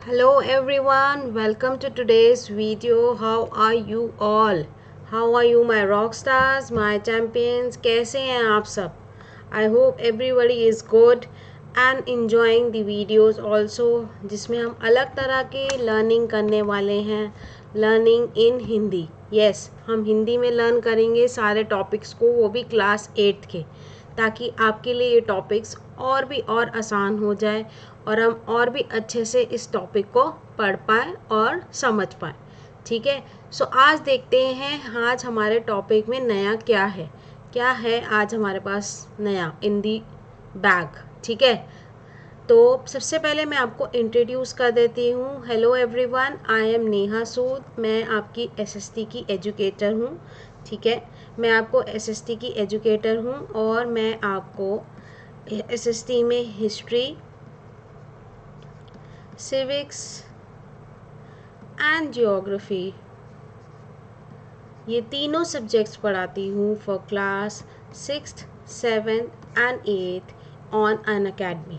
Hello everyone, welcome to today's video. How are you all? How are you my rock stars, my champions? कैसे हैं आप सब? I hope everybody is good and enjoying the videos also जिसमें हम अलग तरह के learning करने वाले हैं. लर्निंग इन हिंदी. यस, हम हिंदी में लर्न करेंगे सारे टॉपिक्स को, वो भी क्लास 8 के, ताकि आपके लिए ये टॉपिक्स और भी और आसान हो जाए और हम और भी अच्छे से इस टॉपिक को पढ़ पाएँ और समझ पाएँ. ठीक है, सो आज देखते हैं आज हमारे टॉपिक में नया क्या है आज हमारे पास नया इन दी बैग. ठीक है, तो सबसे पहले मैं आपको इंट्रोड्यूस कर देती हूँ. Hello everyone, I am Neha Sood. मैं आपकी एसएसटी की एजुकेटर हूँ. ठीक है, मैं आपको एसएसटी की एजुकेटर हूँ और मैं आपको एसएसटी में हिस्ट्री, सिविक्स एंड जियोग्राफी ये तीनों सब्जेक्ट्स पढ़ाती हूँ for class 6th, 7th and 8th on Unacademy.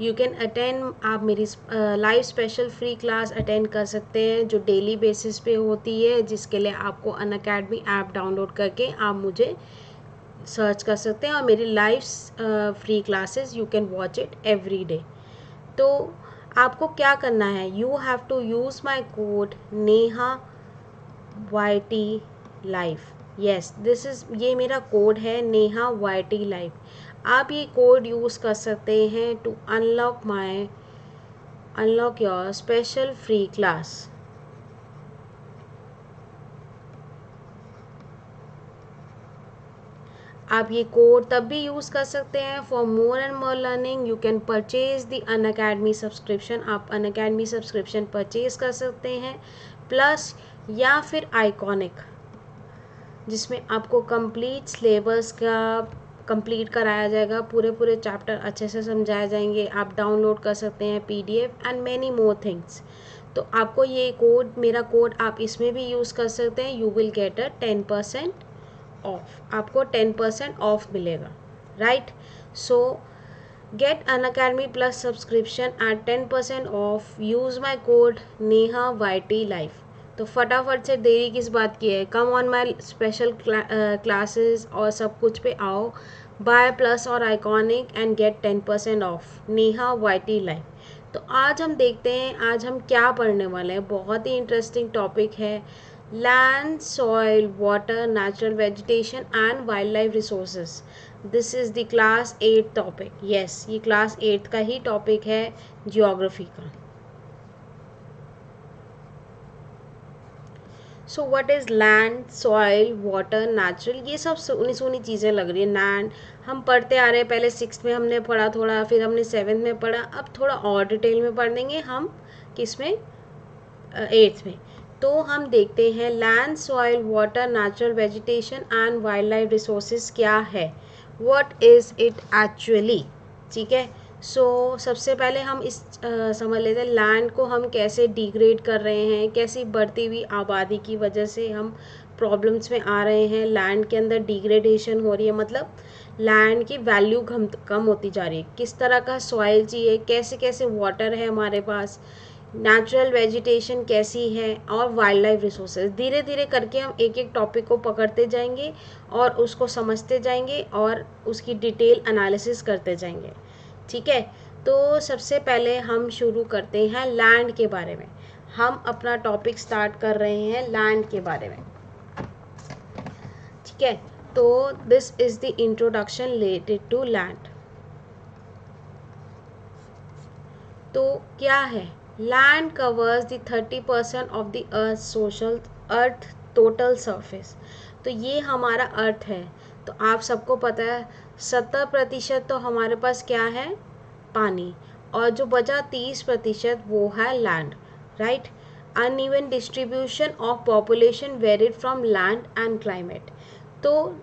You can attend, आप मेरी live special free class attend कर सकते हैं जो डेली बेसिस पे होती है, जिसके लिए आपको अनअकैडमी ऐप डाउनलोड करके आप मुझे सर्च कर सकते हैं और मेरी live free classes you can watch it every day. तो आपको क्या करना है, you have to use my code Neha YT life. Yes, this is, ये मेरा कोड है नेहा YT लाइफ. आप ये कोड यूज़ कर सकते हैं to unlock your special free class. आप ये कोड तब भी यूज़ कर सकते हैं. For more and more learning you can purchase the Unacademy subscription. आप अनअकैडमी सब्सक्रिप्शन परचेज कर सकते हैं, प्लस या फिर आइकॉनिक, जिसमें आपको कंप्लीट सिलेबस का कंप्लीट कराया जाएगा, पूरे चैप्टर अच्छे से समझाए जाएंगे. आप डाउनलोड कर सकते हैं PDF and many more things. तो आपको ये कोड, मेरा कोड आप इसमें भी यूज़ कर सकते हैं. You will get a 10% off. आपको 10% ऑफ मिलेगा, right. So get Unacademy plus subscription at 10% off. Use my code Neha YT life. तो फटाफट से देरी किस बात की है, come on my special classes और सब कुछ पे आओ. बाय प्लस और iconic and get 10% off Neha YT life. तो आज हम देखते हैं आज हम क्या पढ़ने वाले हैं. बहुत ही इंटरेस्टिंग टॉपिक है. Land, soil, water, natural vegetation and wild life resources. This is the class 8 topic. Yes, ये क्लास 8 का ही टॉपिक है, जियोग्राफी का. So what is land, soil, water, natural, ये सब सुनी सुनी चीज़ें लग रही है. लैंड हम पढ़ते आ रहे हैं, पहले 6th में हमने पढ़ा थोड़ा, फिर हमने 7th में पढ़ा, अब थोड़ा और डिटेल में पढ़ देंगे हम किस में, 8th में. तो हम देखते हैं land, soil, water, natural vegetation and wild life resources क्या है, व्हाट इज़ इट एक्चुअली. ठीक है, सो सबसे पहले हम इस समझ लेते हैं लैंड को हम कैसे डिग्रेड कर रहे हैं, कैसी बढ़ती हुई आबादी की वजह से हम प्रॉब्लम्स में आ रहे हैं. लैंड के अंदर डिग्रेडेशन हो रही है, मतलब लैंड की वैल्यू कम होती जा रही है. किस तरह का सॉइल चाहिए, कैसे कैसे वाटर है हमारे पास, नेचुरल वेजिटेशन कैसी है, और वाइल्ड लाइफ रिसोर्सेज. धीरे धीरे करके हम एक एक टॉपिक को पकड़ते जाएंगे और उसको समझते जाएंगे और उसकी डिटेल एनालिसिस करते जाएंगे. ठीक है, तो सबसे पहले हम शुरू करते हैं लैंड के बारे में. हम अपना टॉपिक स्टार्ट कर रहे हैं लैंड के बारे में. ठीक है, तो this is the introduction related to land. तो क्या है, land covers the 30% of the earth total surface. तो ये हमारा अर्थ है. तो आप सबको पता है 70% तो हमारे पास क्या है, पानी, और जो बचा 30% वो है land, right. Uneven distribution of population varied from land and climate. तो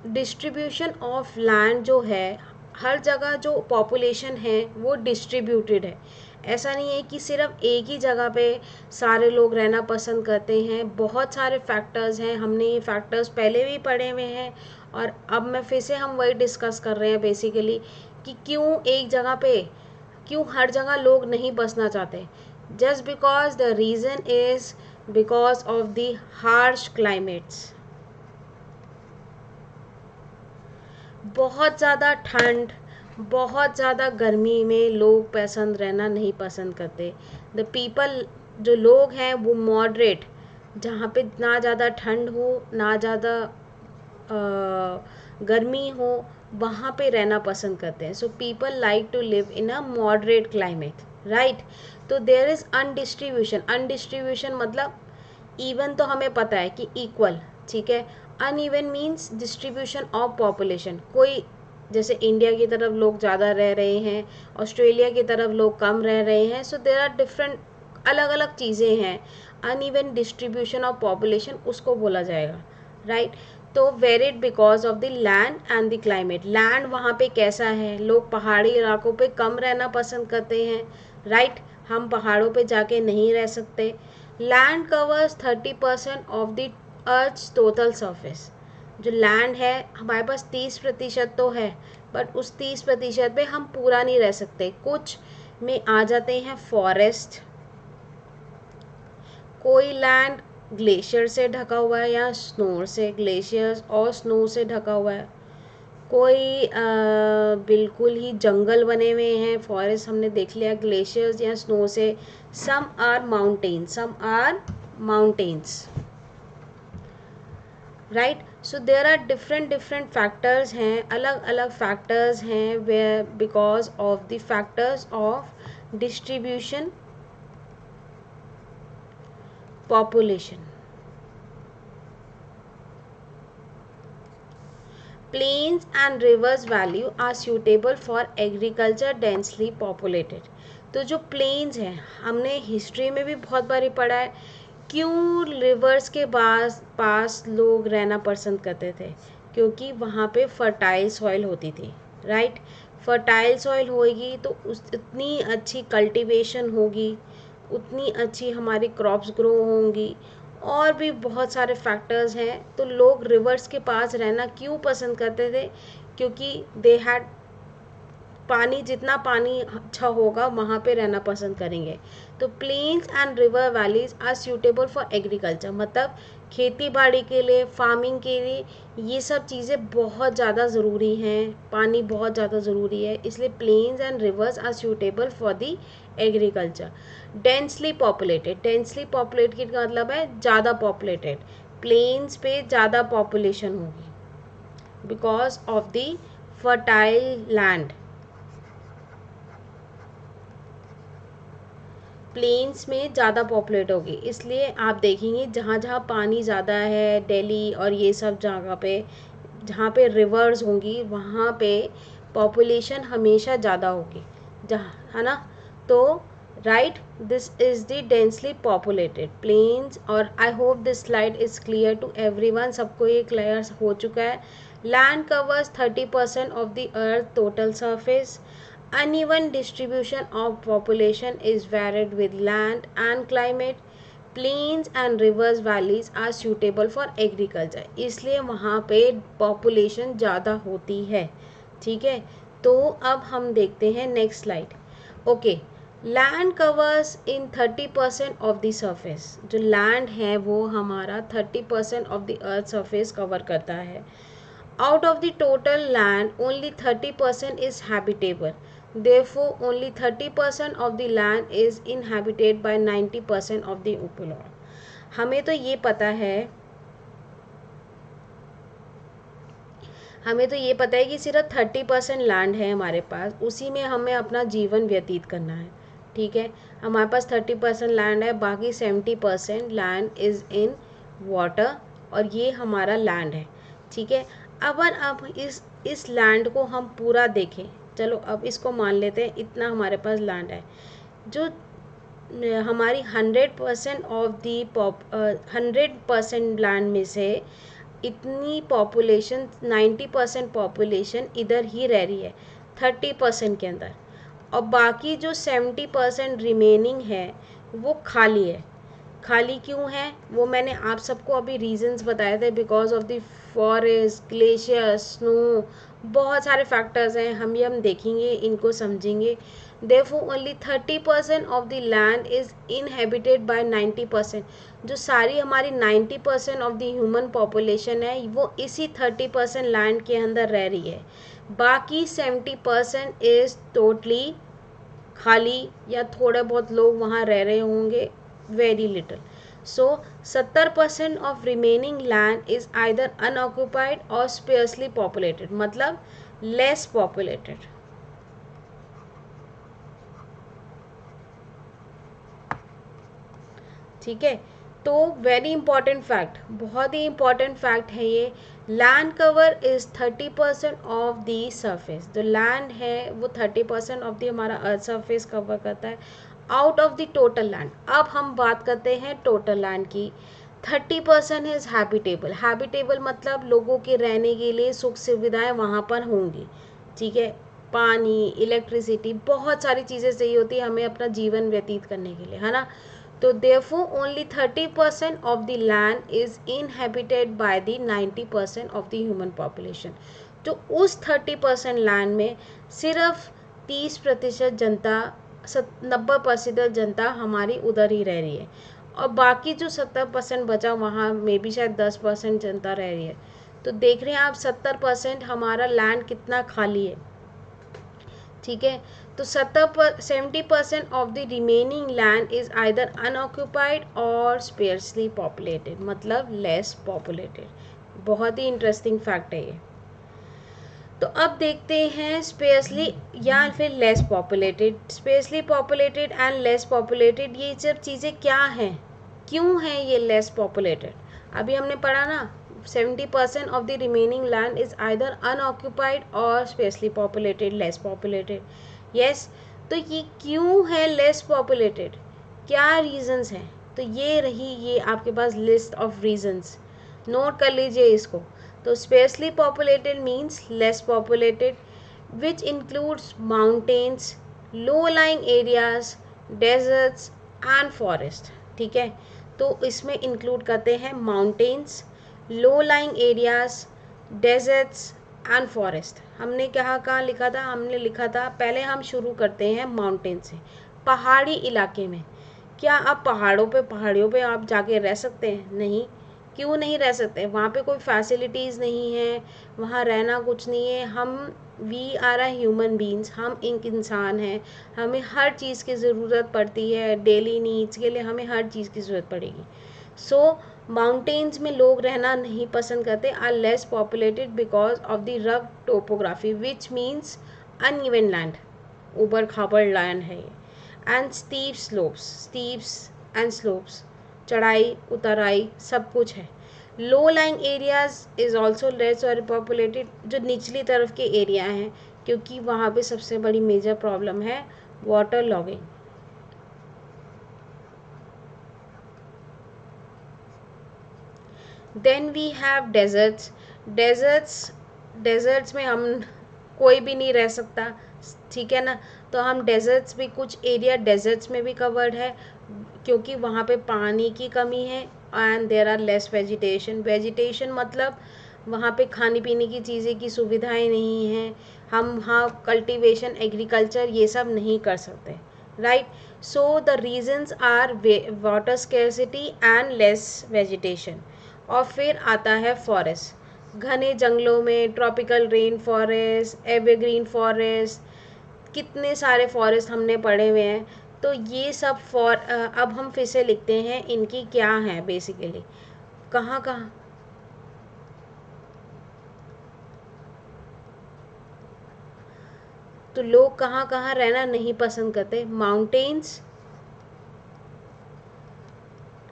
डिस्ट्रीब्यूशन ऑफ लैंड जो है, हर जगह जो पॉपुलेशन है वो डिस्ट्रीब्यूटेड है. ऐसा नहीं है कि सिर्फ एक ही जगह पे सारे लोग रहना पसंद करते हैं. बहुत सारे फैक्टर्स हैं, हमने ये फैक्टर्स पहले भी पढ़े हुए हैं और अब मैं फिर से हम वही डिस्कस कर रहे हैं बेसिकली कि क्यों एक जगह पे, क्यों हर जगह लोग नहीं बसना चाहते? Just because the reason is because of the harsh climates. बहुत ज़्यादा ठंड, बहुत ज़्यादा गर्मी में लोग पसंद रहना नहीं पसंद करते। द पीपल, जो लोग हैं वो मॉडरेट, जहाँ पे ना ज़्यादा ठंड हो ना ज़्यादा गर्मी हो, वहाँ पे रहना पसंद करते हैं। So people like to live in a moderate climate, right. तो देयर इज़ अनडिस्ट्रीब्यूशन। अनडिस्ट्रीब्यूशन मतलब इवन तो हमें पता है कि इक्वल, ठीक है। Uneven means distribution of population. कोई जैसे इंडिया की तरफ लोग ज़्यादा रह रहे हैं, ऑस्ट्रेलिया की तरफ लोग कम रह रहे हैं। सो देयर आर डिफरेंट, अलग अलग चीज़ें हैं। अनइवन डिस्ट्रीब्यूशन ऑफ पॉपुलेशन उसको बोला जाएगा, राइट। तो varied because of the land and the climate. Land वहाँ पे कैसा है, लोग पहाड़ी इलाकों पे कम रहना पसंद करते हैं, राइट। हम पहाड़ों पे जाके नहीं रह सकते। Land covers 30% of the earth total surface. जो लैंड है हमारे पास 30% तो है, बट उस 30% पे हम पूरा नहीं रह सकते। कुछ में आ जाते हैं फॉरेस्ट, कोई लैंड ग्लेशियर से ढका हुआ है या स्नो से, ग्लेशियर्स और स्नो से ढका हुआ है। कोई बिल्कुल ही जंगल बने हुए हैं, फॉरेस्ट हमने देख लिया, ग्लेशियर्स या स्नो से। Some are mountains, some are mountains, right. So there are different factors हैं, अलग अलग फैक्टर्स हैं where because of the factors of distribution population. Plains and rivers valley are suitable for agriculture densely populated. तो जो planes हैं, हमने history में भी बहुत बारी पढ़ा है, क्यों रिवर्स के पास लोग रहना पसंद करते थे? क्योंकि वहाँ पे फर्टाइल सॉइल होती थी, राइट। फर्टाइल सॉइल होगी तो उतनी अच्छी कल्टीवेशन होगी, उतनी अच्छी हमारी क्रॉप्स ग्रो होंगी, और भी बहुत सारे फैक्टर्स हैं। तो लोग रिवर्स के पास रहना क्यों पसंद करते थे? क्योंकि दे हैड पानी, जितना पानी अच्छा होगा वहाँ पे रहना पसंद करेंगे। तो plains and river valleys are suitable for agriculture, मतलब खेती बाड़ी के लिए, फार्मिंग के लिए ये सब चीज़ें बहुत ज़्यादा ज़रूरी हैं, पानी बहुत ज़्यादा ज़रूरी है, इसलिए plains and rivers are suitable for the agriculture. Densely populated, densely populated का मतलब है ज़्यादा पॉपुलेटेड। प्लेन्स पे ज़्यादा पॉपुलेशन होगी because of the fertile land. Plains में ज़्यादा पॉपुलेट होगी, इसलिए आप देखेंगे जहाँ जहाँ पानी ज़्यादा है, दिल्ली और ये सब जगह पे जहाँ पे रिवर्स होंगी वहाँ पे पॉपुलेशन हमेशा ज़्यादा होगी, जहाँ, है ना। तो right, this is the densely populated plains. और I hope this slide is clear to everyone, सबको ये क्लियर हो चुका है। Land covers 30% of the earth total surface. Uneven distribution of population is varied with land and climate. Plains and rivers valleys are suitable for agriculture. इसलिए वहाँ पे population ज़्यादा होती है, ठीक है। तो अब हम देखते हैं next slide. Okay, land covers in 30% of the surface. जो लैंड है वो हमारा 30% of the earth surface cover करता है। Out of the total land only 30% is habitable, therefore only 30% of the land is inhabited by 90% of the उपलॉन। हमें तो ये पता है, हमें तो ये पता है कि सिर्फ 30% लैंड है हमारे पास, उसी में हमें अपना जीवन व्यतीत करना है, ठीक है। हमारे पास 30% लैंड है, बाकी 70% लैंड इज़ इन वाटर, और ये हमारा लैंड है, ठीक है। अब इस लैंड को हम पूरा देखें, चलो अब इसको मान लेते हैं इतना हमारे पास लैंड है। जो हमारी 100% ऑफ दी 100% लैंड में से इतनी पॉपुलेशन, 90% पॉपुलेशन इधर ही रह रही है 30% के अंदर, और बाकी जो 70% रिमेनिंग है वो खाली है। खाली क्यों है वो मैंने आप सबको अभी रीजंस बताए थे, because of the forest, glacier, snow, बहुत सारे फैक्टर्स हैं, हम देखेंगे, इनको समझेंगे। Therefore only 30% of the land is inhabited by 90%। जो सारी हमारी 90% ऑफ द ह्यूमन पॉपुलेशन है वो इसी 30% लैंड के अंदर रह रही है। बाकी 70% इज टोटली खाली, या थोड़े बहुत लोग वहाँ रह रहे होंगे, very little. So 70% of remaining land is either unoccupied और स्पेयर्सली पॉपुलेटेड, मतलब लेस पॉपुलेटेड। ठीक है, तो वेरी इंपॉर्टेंट फैक्ट, बहुत ही इंपॉर्टेंट फैक्ट है ये। Land cover is 30% of the surface. जो लैंड है वो 30% ऑफ द हमारा अर्थ सरफेस कवर करता है out of the total land. अब हम बात करते हैं टोटल लैंड की। 30% इज हैबिटेबल। हैबिटेबल मतलब लोगों के रहने के लिए सुख सुविधाएं वहाँ पर होंगी। ठीक है, पानी, इलेक्ट्रिसिटी, बहुत सारी चीज़ें चाहिए होती है हमें अपना जीवन व्यतीत करने के लिए, है ना। तो therefore only 30% of the land is inhabited by the 90% of the human population। तो उस 30% लैंड में सिर्फ 30% जनता, 90% जनता हमारी उधर ही रह रही है, और बाकी जो 70% बचा वहाँ में भी शायद 10% जनता रह रही है। तो देख रहे हैं आप 70% हमारा लैंड कितना खाली है। ठीक है, तो 70% of the remaining land is either unoccupied और स्पेयर्सली पॉपुलेटेड, मतलब लेस पॉपुलेटेड। बहुत ही इंटरेस्टिंग फैक्ट है ये। तो अब देखते हैं स्पेयर्सली या फिर less populated. Sparsely populated and less populated, ये सब चीज़ें क्या हैं, क्यों हैं ये लेस पॉपुलेटेड? अभी हमने पढ़ा ना, 70% of the remaining land is either unoccupied or sparsely populated, less populated। yes, तो ये क्यों है less populated, क्या reasons हैं? तो ये रही, ये आपके पास list of reasons, नोट कर लीजिए इसको। तो sparsely populated means less populated, which includes mountains, low-lying areas, deserts and forest। ठीक है, तो इसमें इंक्लूड करते हैं mountains, low lying areas, deserts and forest. हमने कहाँ लिखा था, हमने लिखा था, पहले हम शुरू करते हैं माउंटेन से। पहाड़ी इलाके में, क्या आप पहाड़ियों पे आप जाके रह सकते हैं? नहीं। क्यों नहीं रह सकते? वहाँ पे कोई फैसिलिटीज़ नहीं है, वहाँ रहना कुछ नहीं है। हम we are a human beings, हम एक इंसान हैं, हमें हर चीज़ की ज़रूरत पड़ती है, डेली नीड्स के लिए हमें हर चीज़ की ज़रूरत पड़ेगी। सो माउंटेन्स में लोग रहना नहीं पसंद करते, are less populated because of the rough topography, which means uneven land, ऊबड़ खाबड़ लैंड है ये, एंड स्टीप्स एंड स्लोप्स, चढ़ाई उतराई सब कुछ है। लो lying areas is also less और पॉपुलेटेड, जो निचली तरफ के एरिया हैं, क्योंकि वहाँ पे सबसे बड़ी मेजर प्रॉब्लम है water logging. Then we have deserts. Deserts में हम कोई भी नहीं रह सकता, ठीक है ना। तो हम डेजर्ट्स भी, कुछ एरिया डेजर्ट्स में भी कवर्ड है, क्योंकि वहाँ पे पानी की कमी है, and there are less vegetation मतलब वहाँ पे खाने पीने की चीज़ें की सुविधाएं नहीं हैं, हम वहाँ कल्टीवेशन, एग्रीकल्चर ये सब नहीं कर सकते, right. So the reasons are water scarcity and less vegetation. और फिर आता है फॉरेस्ट, घने जंगलों में tropical rain forest, evergreen forest, कितने सारे फॉरेस्ट हमने पढ़े हुए हैं। तो ये सब अब हम फिर से लिखते हैं इनकी क्या है बेसिकली, कहाँ कहाँ। तो लोग कहाँ कहाँ रहना नहीं पसंद करते? Mountains,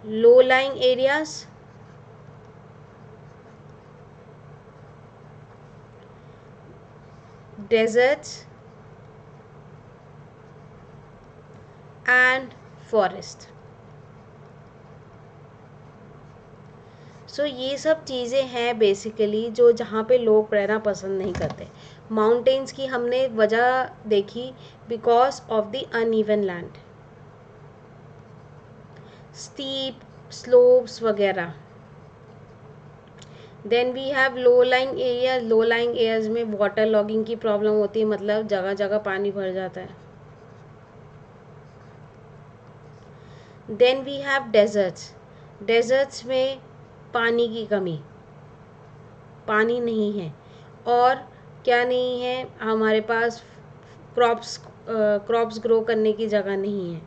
low lying areas, deserts and forest. So ये सब चीज़ें हैं बेसिकली जो जहाँ पे लोग रहना पसंद नहीं करते। माउंटेन्स की हमने वजह देखी, because of the uneven land. Steep slopes वगैरह। Then we have low lying area, low lying areas में वाटर लॉगिंग की प्रॉब्लम होती है, मतलब जगह जगह पानी भर जाता है। Then we have deserts, deserts में पानी की कमी, पानी नहीं है। और क्या नहीं है हमारे पास, क्रॉप्स ग्रो करने की जगह नहीं है,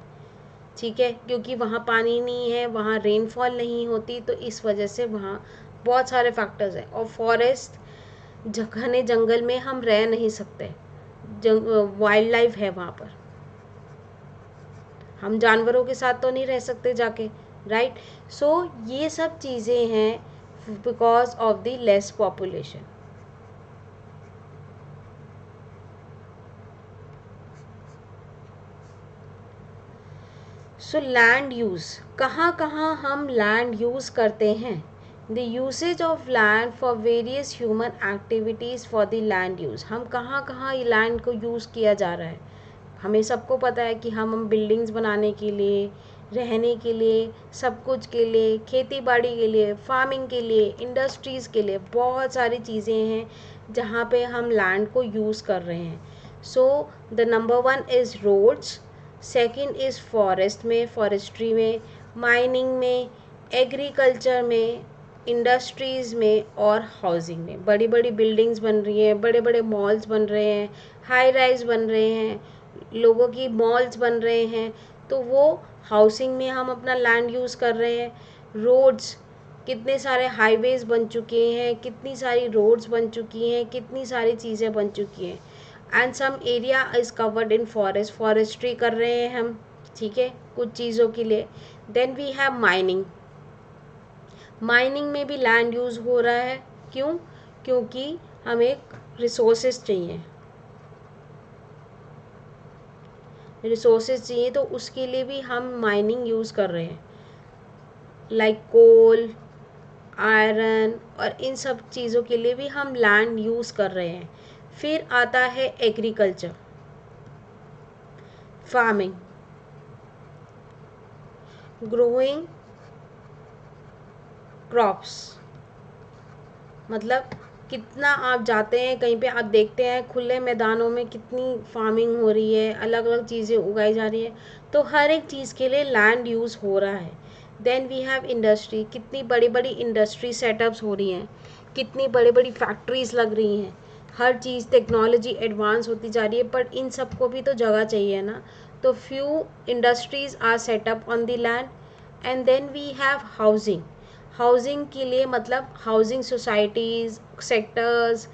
ठीक है, क्योंकि वहाँ पानी नहीं है, वहाँ रेनफॉल नहीं होती, तो इस वजह से वहाँ बहुत सारे फैक्टर्स हैं। और फॉरेस्ट, घने जंगल में हम रह नहीं सकते, वाइल्ड लाइफ है वहाँ पर, हम जानवरों के साथ तो नहीं रह सकते जाके, राइट। सो ये सब चीज़ें हैं because of the less population. So land use, कहाँ कहाँ हम लैंड यूज़ करते हैं। The usage of land for various human activities for the land use, हम कहाँ कहाँ ये लैंड को यूज़ किया जा रहा है। हमें सबको पता है कि हम बिल्डिंग्स बनाने के लिए, रहने के लिए, सब कुछ के लिए, खेती बाड़ी के लिए, फार्मिंग के लिए, इंडस्ट्रीज़ के लिए, बहुत सारी चीज़ें हैं जहाँ पे हम लैंड को यूज़ कर रहे हैं। So the number 1 is roads, second is forest में, फॉरेस्ट्री में, माइनिंग में, एग्रीकल्चर में, इंडस्ट्रीज़ में और हाउसिंग में। बड़ी बड़ी बिल्डिंग्स बन रही हैं, बड़े बड़े मॉल्स बन रहे हैं, हाई राइज बन रहे हैं, लोगों की मॉल्स बन रहे हैं, तो वो हाउसिंग में हम अपना लैंड यूज़ कर रहे हैं। रोड्स, कितने सारे हाईवेज बन चुके हैं, कितनी सारी रोड्स बन चुकी हैं, कितनी सारी चीज़ें बन चुकी हैं। And some area is covered in forest, forestry कर रहे हैं हम, ठीक है, कुछ चीज़ों के लिए। Then we have mining, mining में भी लैंड यूज़ हो रहा है, क्यों, क्योंकि हमें रिसोर्सेज चाहिए, रिसोर्सेज चाहिए, तो उसके लिए भी हम माइनिंग यूज़ कर रहे हैं, लाइक कोल, आयरन, और इन सब चीज़ों के लिए भी हम लैंड यूज़ कर रहे हैं। फिर आता है एग्रीकल्चर, फार्मिंग, ग्रोइंग क्रॉप्स, मतलब कितना आप जाते हैं कहीं पे, आप देखते हैं खुले मैदानों में कितनी फार्मिंग हो रही है, अलग अलग चीज़ें उगाई जा रही है, तो हर एक चीज़ के लिए लैंड यूज़ हो रहा है। देन वी हैव इंडस्ट्री, कितनी बड़ी बड़ी इंडस्ट्री सेटअप्स हो रही हैं, कितनी बड़ी बड़ी फैक्ट्रीज लग रही हैं, हर चीज़ टेक्नोलॉजी एडवांस होती जा रही है, बट इन सबको भी तो जगह चाहिए ना, तो few industries are set up on the land. And then we have housing, housing के लिए मतलब हाउसिंग सोसाइटीज़, सेक्टर्स,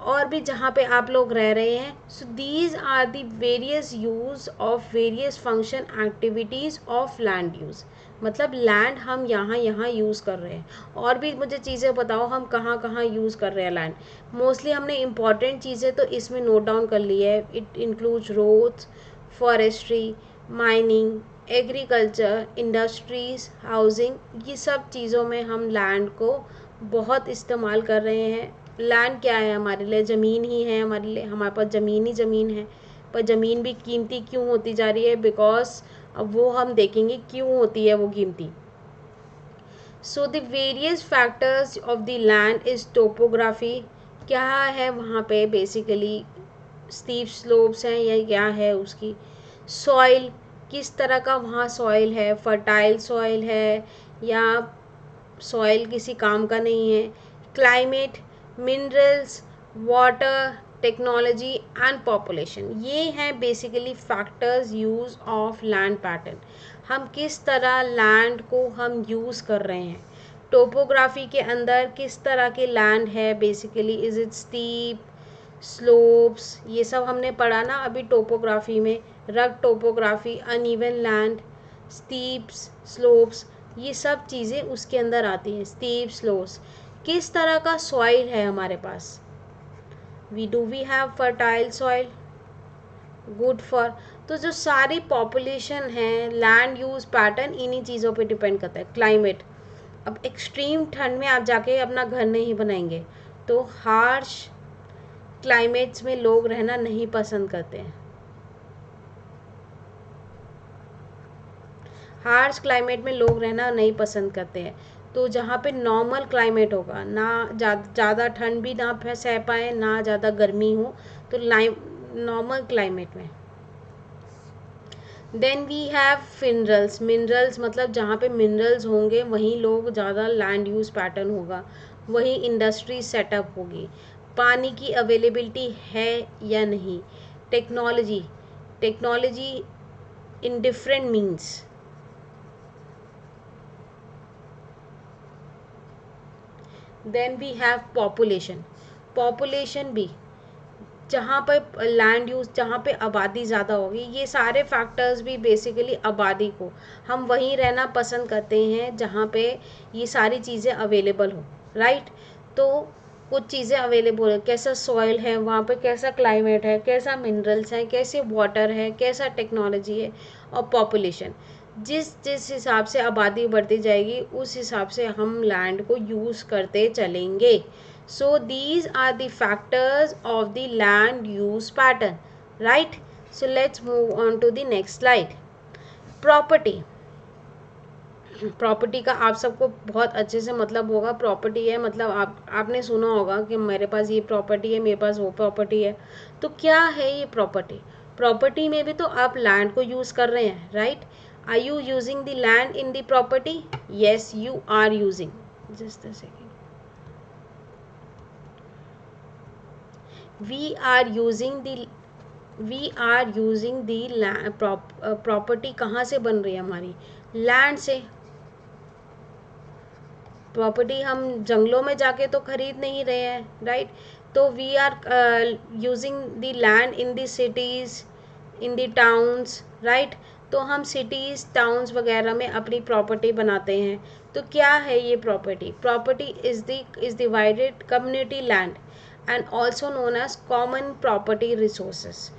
और भी जहाँ पे आप लोग रह रहे हैं। So these are the various use of various function activities of land use, मतलब लैंड हम यहाँ यहाँ यूज़ कर रहे हैं। और भी मुझे चीज़ें बताओ हम कहाँ कहाँ यूज़ कर रहे हैं लैंड। मोस्टली हमने इंपॉर्टेंट चीज़ें तो इसमें नोट डाउन कर ली है, it includes roads, forestry, mining, agriculture, industries, housing, ये सब चीज़ों में हम लैंड को बहुत इस्तेमाल कर रहे हैं। लैंड क्या है हमारे लिए, ज़मीन ही है हमारे लिए, हमारे पास ज़मीन ही ज़मीन है। पर ज़मीन भी कीमती क्यों होती जा रही है, बिकॉज अब वो हम देखेंगे क्यों होती है वो कीमती। So the various factors of the land is topography, क्या है वहाँ पे बेसिकली, स्टीप स्लोप्स हैं या क्या है उसकी, सॉइल, किस तरह का वहाँ सॉइल है, फर्टाइल सॉइल है या सॉइल किसी काम का नहीं है, climate, minerals, water, technology and population, ये हैं basically factors use of land pattern, हम किस तरह लैंड को हम यूज़ कर रहे हैं। टोपोग्राफी के अंदर किस तरह के लैंड है basically, is it steep, slopes, ये सब हमने पढ़ा ना अभी टोपोग्राफी में, रग topography, uneven land, steps, slopes, ये सब चीज़ें उसके अंदर आती हैं। स्टीप, स्लोप्स, किस तरह का सॉइल है हमारे पास, we have fertile soil, good for, तो जो सारी पॉपुलेशन है, लैंड यूज़ पैटर्न इन्हीं चीज़ों पे डिपेंड करता है। क्लाइमेट, अब एक्सट्रीम ठंड में आप जाके अपना घर नहीं बनाएंगे, तो हार्श क्लाइमेट्स में लोग रहना नहीं पसंद करते हैं। हार्श क्लाइमेट में लोग रहना नहीं पसंद करते हैं। तो जहाँ पे नॉर्मल क्लाइमेट होगा, ना ज़्यादा ठंड भी ना सह पाए, ना ज़्यादा गर्मी हो, तो नॉर्मल क्लाइमेट में। Then we have minerals. Minerals मतलब जहाँ पे मिनरल्स होंगे वहीं लोग ज़्यादा लैंड यूज़ पैटर्न होगा, वहीं इंडस्ट्री सेटअप होगी। पानी की अवेलेबिलिटी है या नहीं। Technology, technology in different means. Then we have population. Population भी, जहाँ पर लैंड यूज़, जहाँ पे आबादी ज़्यादा होगी, ये सारे फैक्टर्स भी बेसिकली आबादी को, हम वहीं रहना पसंद करते हैं जहाँ पे ये सारी चीज़ें अवेलेबल हो, राइट। तो कुछ चीज़ें अवेलेबल है, कैसा सॉइल है वहाँ पे, कैसा क्लाइमेट है, कैसा मिनरल्स हैं, कैसे वाटर है, कैसा टेक्नोलॉजी है, और पॉपुलेशन। जिस जिस हिसाब से आबादी बढ़ती जाएगी उस हिसाब से हम लैंड को यूज़ करते चलेंगे। So these are the factors of the land use pattern, right? So let's move on to the next slide. Property. Property का आप सबको बहुत अच्छे से मतलब होगा। प्रॉपर्टी है मतलब आपने सुना होगा कि मेरे पास ये प्रॉपर्टी है, मेरे पास वो प्रॉपर्टी है। तो क्या है ये प्रॉपर्टी? प्रॉपर्टी में भी तो आप लैंड को यूज़ कर रहे हैं, right. Are you using the land in the property? Yes you are using. Just a second. We are using the property कहाँ से बन रही है हमारी? लैंड से। प्रॉपर्टी हम जंगलों में जाके तो खरीद नहीं रहे हैं, राइट। तो we are using the land in the cities, in the towns, right. तो हम सिटीज़ टाउन्स वगैरह में अपनी प्रॉपर्टी बनाते हैं। तो क्या है ये property? Property is divided community land and also known as common property resources.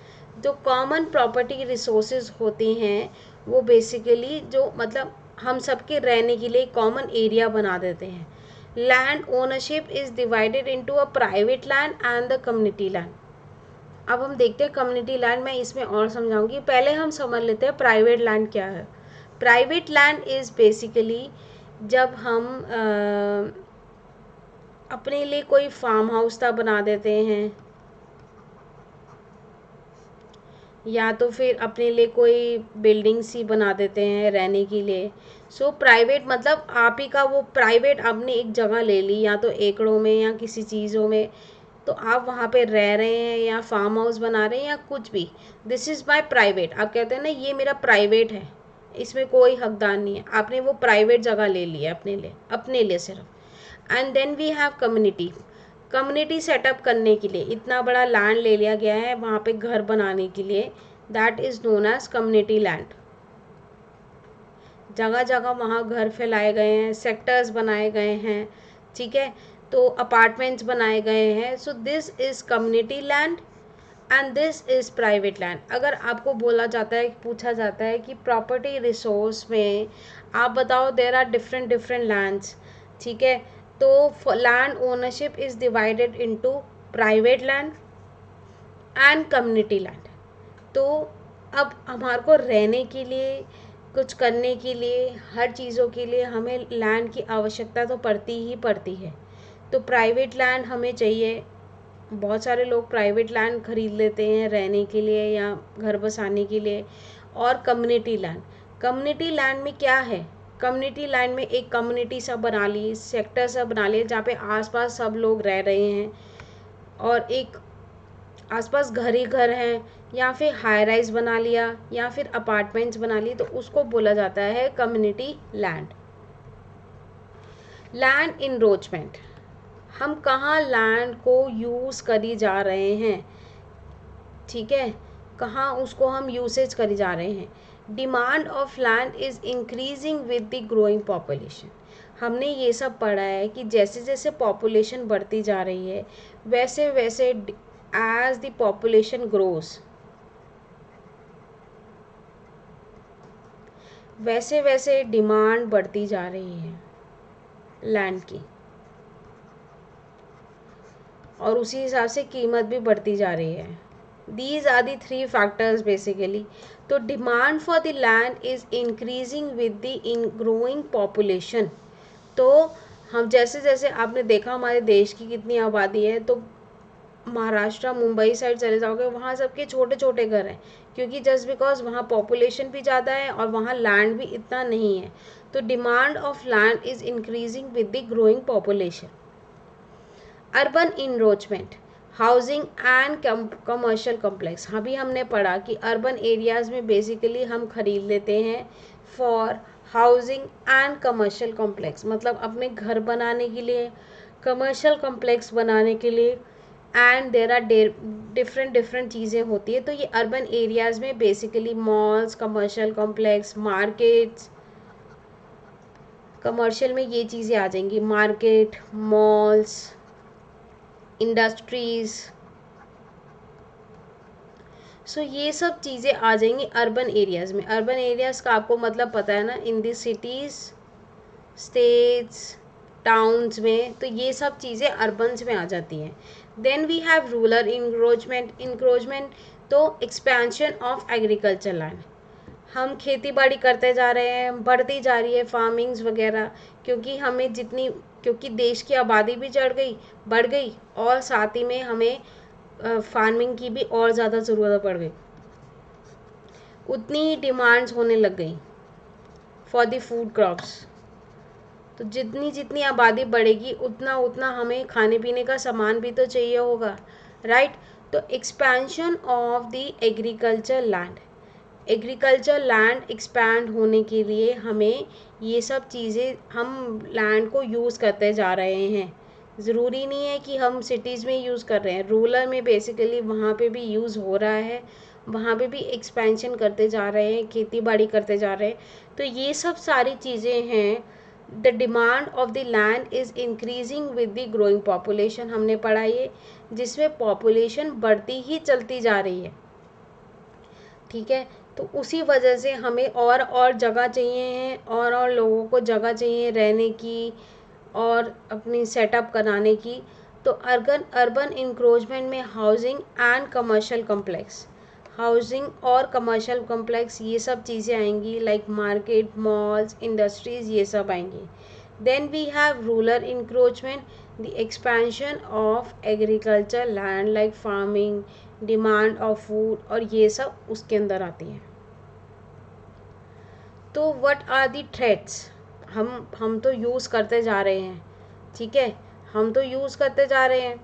जो कॉमन प्रॉपर्टी रिसोर्सेज होते हैं वो बेसिकली जो मतलब हम सबके रहने के लिए कॉमन एरिया बना देते हैं। Land ownership is divided into a private land and the community land. अब हम देखते हैं कम्युनिटी लैंड, मैं इसमें और समझाऊंगी। पहले हम समझ लेते हैं प्राइवेट लैंड क्या है। प्राइवेट लैंड इज़ बेसिकली जब हम अपने लिए कोई फार्म हाउस सा बना देते हैं, या तो फिर अपने लिए कोई बिल्डिंग सी बना देते हैं रहने के लिए। सो प्राइवेट मतलब आप ही का वो प्राइवेट, आपने एक जगह ले ली या तो एकड़ों में या किसी चीज़ों में, तो आप वहाँ पे रह रहे हैं या फार्म हाउस बना रहे हैं या कुछ भी, दिस इज़ माई प्राइवेट। आप कहते हैं ना ये मेरा प्राइवेट है, इसमें कोई हकदार नहीं है, आपने वो प्राइवेट जगह ले ली है अपने लिए सिर्फ। And then we have community. Community set up करने के लिए इतना बड़ा लैंड ले लिया गया है वहाँ पे घर बनाने के लिए, that is known as community land. जगह जगह वहाँ घर फैलाए गए हैं, सेक्टर्स बनाए गए हैं, ठीक है, तो अपार्टमेंट्स बनाए गए हैं। So this is community land and this is private land. अगर आपको बोला जाता है, पूछा जाता है कि प्रॉपर्टी रिसोर्स में आप बताओ there are different different lands, ठीक है, तो land ownership is divided into private land and community land. तो अब हमारे को रहने के लिए, कुछ करने के लिए, हर चीज़ों के लिए हमें लैंड की आवश्यकता तो पड़ती ही पड़ती है। तो प्राइवेट लैंड हमें चाहिए। बहुत सारे लोग प्राइवेट लैंड खरीद लेते हैं रहने के लिए या घर बसाने के लिए। और कम्युनिटी लैंड, कम्युनिटी लैंड में क्या है? कम्युनिटी लैंड में एक कम्युनिटी सब बना ली, सेक्टर सब बना लिए जहाँ पे आसपास सब लोग रह रहे हैं, और एक आसपास घर ही घर हैं, या फिर हाई राइज बना लिया या फिर अपार्टमेंट्स बना लिए, तो उसको बोला जाता है कम्युनिटी लैंड। लैंड इनरोचमेंट, हम कहाँ लैंड को यूज़ करी जा रहे हैं, ठीक है, कहाँ उसको हम यूसेज करी जा रहे हैं। Demand of land is increasing with the growing population. हमने ये सब पढ़ा है कि जैसे जैसे पॉपुलेशन बढ़ती जा रही है वैसे वैसे एज द पॉपुलेशन ग्रोस, वैसे वैसे डिमांड बढ़ती जा रही है लैंड की, और उसी हिसाब से कीमत भी बढ़ती जा रही है। These are the three factors basically. तो demand for the land is increasing with the growing population. तो हम जैसे जैसे आपने देखा हमारे देश की कितनी आबादी है, तो महाराष्ट्र मुंबई साइड चले जाओगे वहाँ सबके छोटे छोटे घर हैं, क्योंकि जस्ट बिकॉज वहाँ पॉपुलेशन भी ज़्यादा है और वहाँ लैंड भी इतना नहीं है. तो demand of land is increasing with the growing population. Urban encroachment, housing and commercial complex. अभी हमने पढ़ा कि अर्बन एरियाज़ में बेसिकली हम खरीद लेते हैं for housing and commercial complex, मतलब अपने घर बनाने के लिए, कमर्शियल कॉम्प्लेक्स बनाने के लिए, एंड देर आर डिफरेंट चीज़ें होती है. तो ये अर्बन एरियाज़ में basically malls, commercial complex, markets. Commercial में ये चीज़ें आ जाएंगी, मार्केट, मॉल्स, इंडस्ट्रीज. सो ये सब चीज़ें आ जाएंगी अर्बन एरियाज़ में. अर्बन एरियाज़ का आपको मतलब पता है ना, इन दी सिटीज़, स्टेट्स, टाउन्स में. तो ये सब चीज़ें अर्बन्स में आ जाती हैं. Then we have rural encroachment. तो एक्सपेंशन ऑफ एग्रीकल्चर लैंड. हम खेती बाड़ी करते जा रहे हैं, बढ़ती जा रही है फार्मिंग्स वगैरह, क्योंकि देश की आबादी भी बढ़ गई और साथ ही में हमें फार्मिंग की भी और ज़्यादा ज़रूरत पड़ गई. उतनी ही डिमांड्स होने लग गई फॉर द फूड क्रॉप्स. तो जितनी आबादी बढ़ेगी उतना हमें खाने पीने का सामान भी तो चाहिए होगा, राइट. तो expansion of the agriculture land expand होने के लिए हमें ये सब चीज़ें, हम लैंड को यूज़ करते जा रहे हैं. ज़रूरी नहीं है कि हम सिटीज़ में यूज़ कर रहे हैं, रूरल में बेसिकली वहाँ पे भी यूज़ हो रहा है, वहाँ पे भी एक्सपेंशन करते जा रहे हैं, खेती बाड़ी करते जा रहे हैं. तो ये सब सारी चीज़ें हैं. The demand of the land is increasing with the growing population. हमने पढ़ा ये, जिसमें पॉपुलेशन बढ़ती ही चलती जा रही है, ठीक है. तो उसी वजह से हमें और जगह चाहिए है, और लोगों को जगह चाहिए रहने की और अपनी सेटअप कराने की. तो अर्बन इंक्रोचमेंट में हाउसिंग एंड कमर्शियल कम्प्लेक्स ये सब चीज़ें आएंगी, लाइक मार्केट, मॉल्स, इंडस्ट्रीज, ये सब आएंगी. Then we have rural encroachment, the expansion of agriculture land like farming, demand of food, और ये सब उसके अंदर आती हैं. तो व्हाट आर दी थ्रेट्स. हम तो यूज़ करते जा रहे हैं, ठीक है, हम तो यूज़ करते जा रहे हैं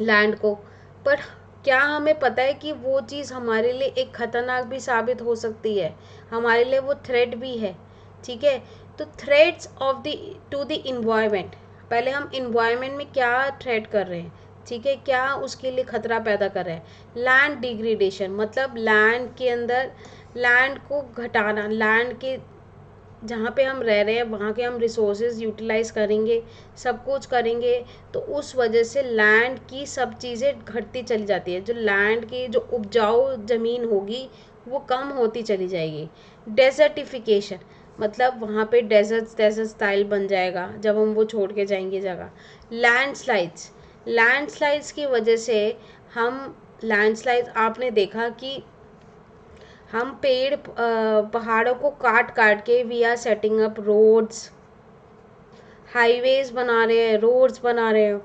लैंड को, पर क्या हमें पता है कि वो चीज़ हमारे लिए एक ख़तरनाक भी साबित हो सकती है, हमारे लिए वो थ्रेट भी है, ठीक है. तो threats of the two the environment. पहले हम इन्वायरमेंट में क्या थ्रेट कर रहे हैं, ठीक है, क्या उसके लिए खतरा पैदा कर रहे हैं. लैंड डिग्रेडेशन, मतलब लैंड के अंदर लैंड को घटाना, लैंड के जहाँ पे हम रह रहे हैं वहाँ के हम रिसोर्सेज यूटिलाइज करेंगे, सब कुछ करेंगे, तो उस वजह से लैंड की सब चीज़ें घटती चली जाती है. जो लैंड की जो उपजाऊ ज़मीन होगी वो कम होती चली जाएगी. डेजर्टिफिकेशन, मतलब वहाँ पे डेजर्ट स्टाइल बन जाएगा जब हम वो छोड़ के जाएंगे जगह. लैंडस्लाइड्स की वजह से आपने देखा कि हम पहाड़ों को काट के we are setting up roads, highways बना रहे हैं, रोड्स बना रहे हैं.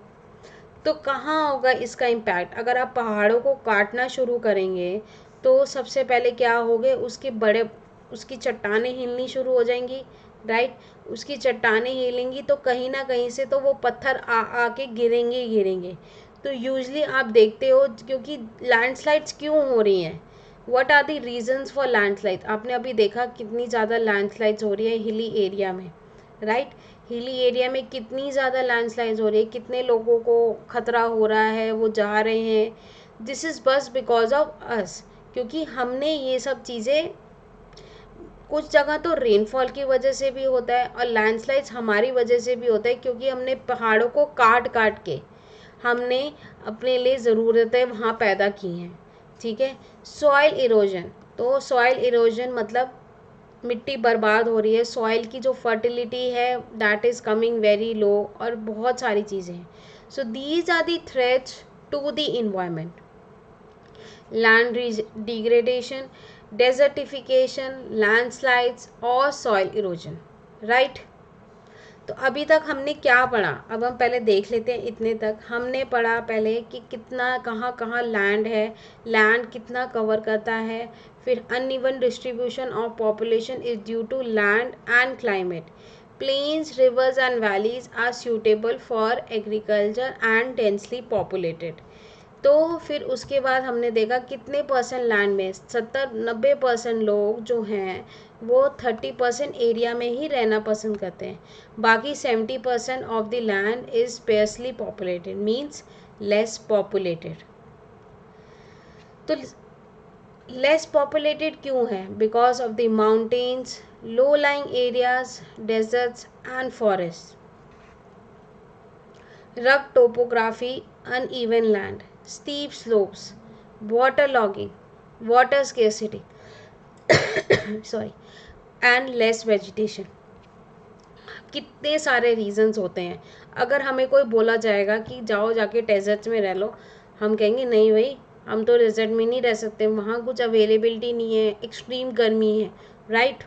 तो कहाँ होगा इसका इम्पैक्ट. अगर आप पहाड़ों को काटना शुरू करेंगे तो सबसे पहले क्या होगे, उसकी चट्टानें हिलनी शुरू हो जाएंगी, राइट. उसकी चट्टानें हिलेंगी तो कहीं ना कहीं से तो वो पत्थर आके गिरेंगे. तो यूजली आप देखते हो, क्योंकि लैंडस्लाइड्स क्यों हो रही हैं, what are the reasons for landslide. आपने अभी देखा कितनी ज़्यादा लैंडस्लाइड्स हो रही है हिली एरिया में, राइट. हिली एरिया में कितनी ज़्यादा लैंडस्लाइड्स हो रही है, कितने लोगों को खतरा हो रहा है, वो जा रहे हैं. दिस इज़ बस बिकॉज ऑफ अस, क्योंकि हमने ये सब चीज़ें, कुछ जगह तो रेनफॉल की वजह से भी होता है और लैंडस्लाइड्स हमारी वजह से भी होता है, क्योंकि हमने पहाड़ों को काट के हमने अपने लिए ज़रूरतें वहाँ पैदा की हैं, ठीक है. सॉइल इरोजन, तो सॉइल इरोजन मतलब मिट्टी बर्बाद हो रही है, सॉइल की जो फर्टिलिटी है that is coming very low, और बहुत सारी चीज़ें हैं. So these are the threats to the environment. Land degradation, desertification, landslides और सॉइल इरोजन, राइट। तो अभी तक हमने क्या पढ़ा, अब हम पहले देख लेते हैं। इतने तक हमने पढ़ा पहले कि कितना कहाँ कहाँ लैंड है, लैंड कितना कवर करता है, फिर uneven distribution of population is due to land and climate, plains, rivers and valleys are suitable for agriculture and densely populated. तो फिर उसके बाद हमने देखा कितने परसेंट लैंड में 70-90% लोग जो हैं वो 30% एरिया में ही रहना पसंद करते हैं, बाकी 70% of the land is sparsely populated, means less populated. तो लेस पॉपुलेटेड क्यों है? Because of the mountains, low lying areas, deserts and forest, rugged topography, uneven land, steep slopes, waterlogging, water scarcity, sorry, and less vegetation. कितने सारे reasons होते हैं। अगर हमें कोई बोला जाएगा कि जाओ जाके डेजर्ट्स में रह लो, हम कहेंगे नहीं भाई, हम तो डेजर्ट में नहीं रह सकते, वहाँ कुछ अवेलेबिलिटी नहीं है, एक्सट्रीम गर्मी है, right.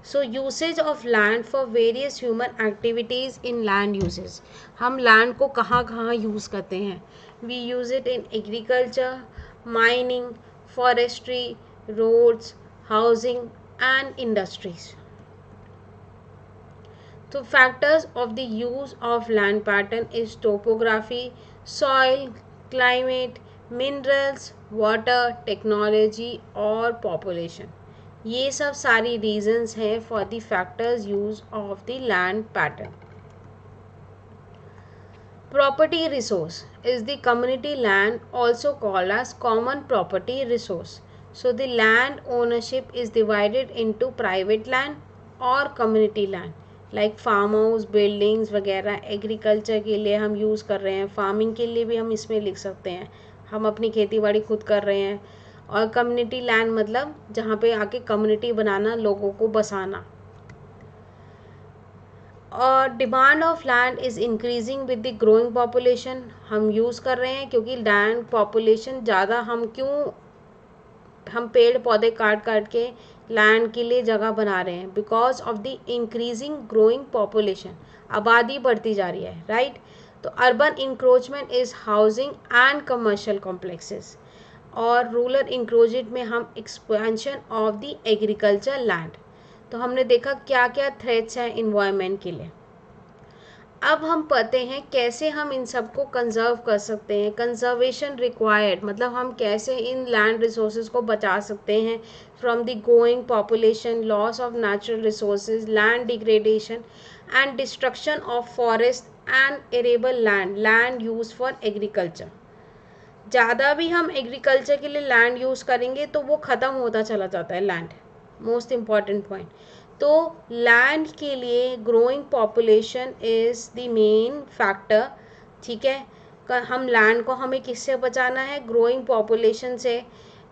So usage of land for various human activities in land uses, हम लैंड को कहाँ कहाँ यूज़ करते हैं। We use it in agriculture, mining, forestry, roads, housing and industries. तो factors of the use of land pattern is topography, soil, climate, minerals, water, technology और population. ये सब सारी रीजंस हैं for the factors use of the land pattern. Property resource is the community land, also called as common property resource. So the land ownership is divided into private land और community land, like farm house, buildings वगैरह agriculture के लिए हम use कर रहे हैं, farming के लिए भी हम इसमें लिख सकते हैं, हम अपनी खेती बाड़ी खुद कर रहे हैं। और कम्युनिटी लैंड मतलब जहाँ पे आके कम्युनिटी बनाना, लोगों को बसाना। और demand of land is increasing with the growing population, हम यूज़ कर रहे हैं क्योंकि लैंड पॉपुलेशन ज़्यादा, हम पेड़ पौधे काट काट के लैंड के लिए जगह बना रहे हैं, because of the increasing growing population, आबादी बढ़ती जा रही है, राइट। तो urban encroachment is housing and commercial complexes, और रूरल इंक्रोचमेंट में हम expansion of the agriculture land. तो हमने देखा क्या क्या थ्रेट्स हैं इन्वायरमेंट के लिए। अब हम पढ़ते हैं कैसे हम इन सबको कंजर्व कर सकते हैं। कंजर्वेशन रिक्वायर्ड मतलब हम कैसे इन लैंड रिसोर्सेज को बचा सकते हैं from the growing population, loss of natural resources, land degradation and destruction of forest and arable land, land use for agriculture. ज़्यादा भी हम एग्रीकल्चर के लिए लैंड यूज़ करेंगे तो वो ख़त्म होता चला जाता है लैंड, मोस्ट इम्पॉर्टेंट पॉइंट। तो लैंड के लिए growing population is the main factor, ठीक है। हम लैंड को हमें किससे बचाना है? ग्रोइंग पॉपुलेशन से।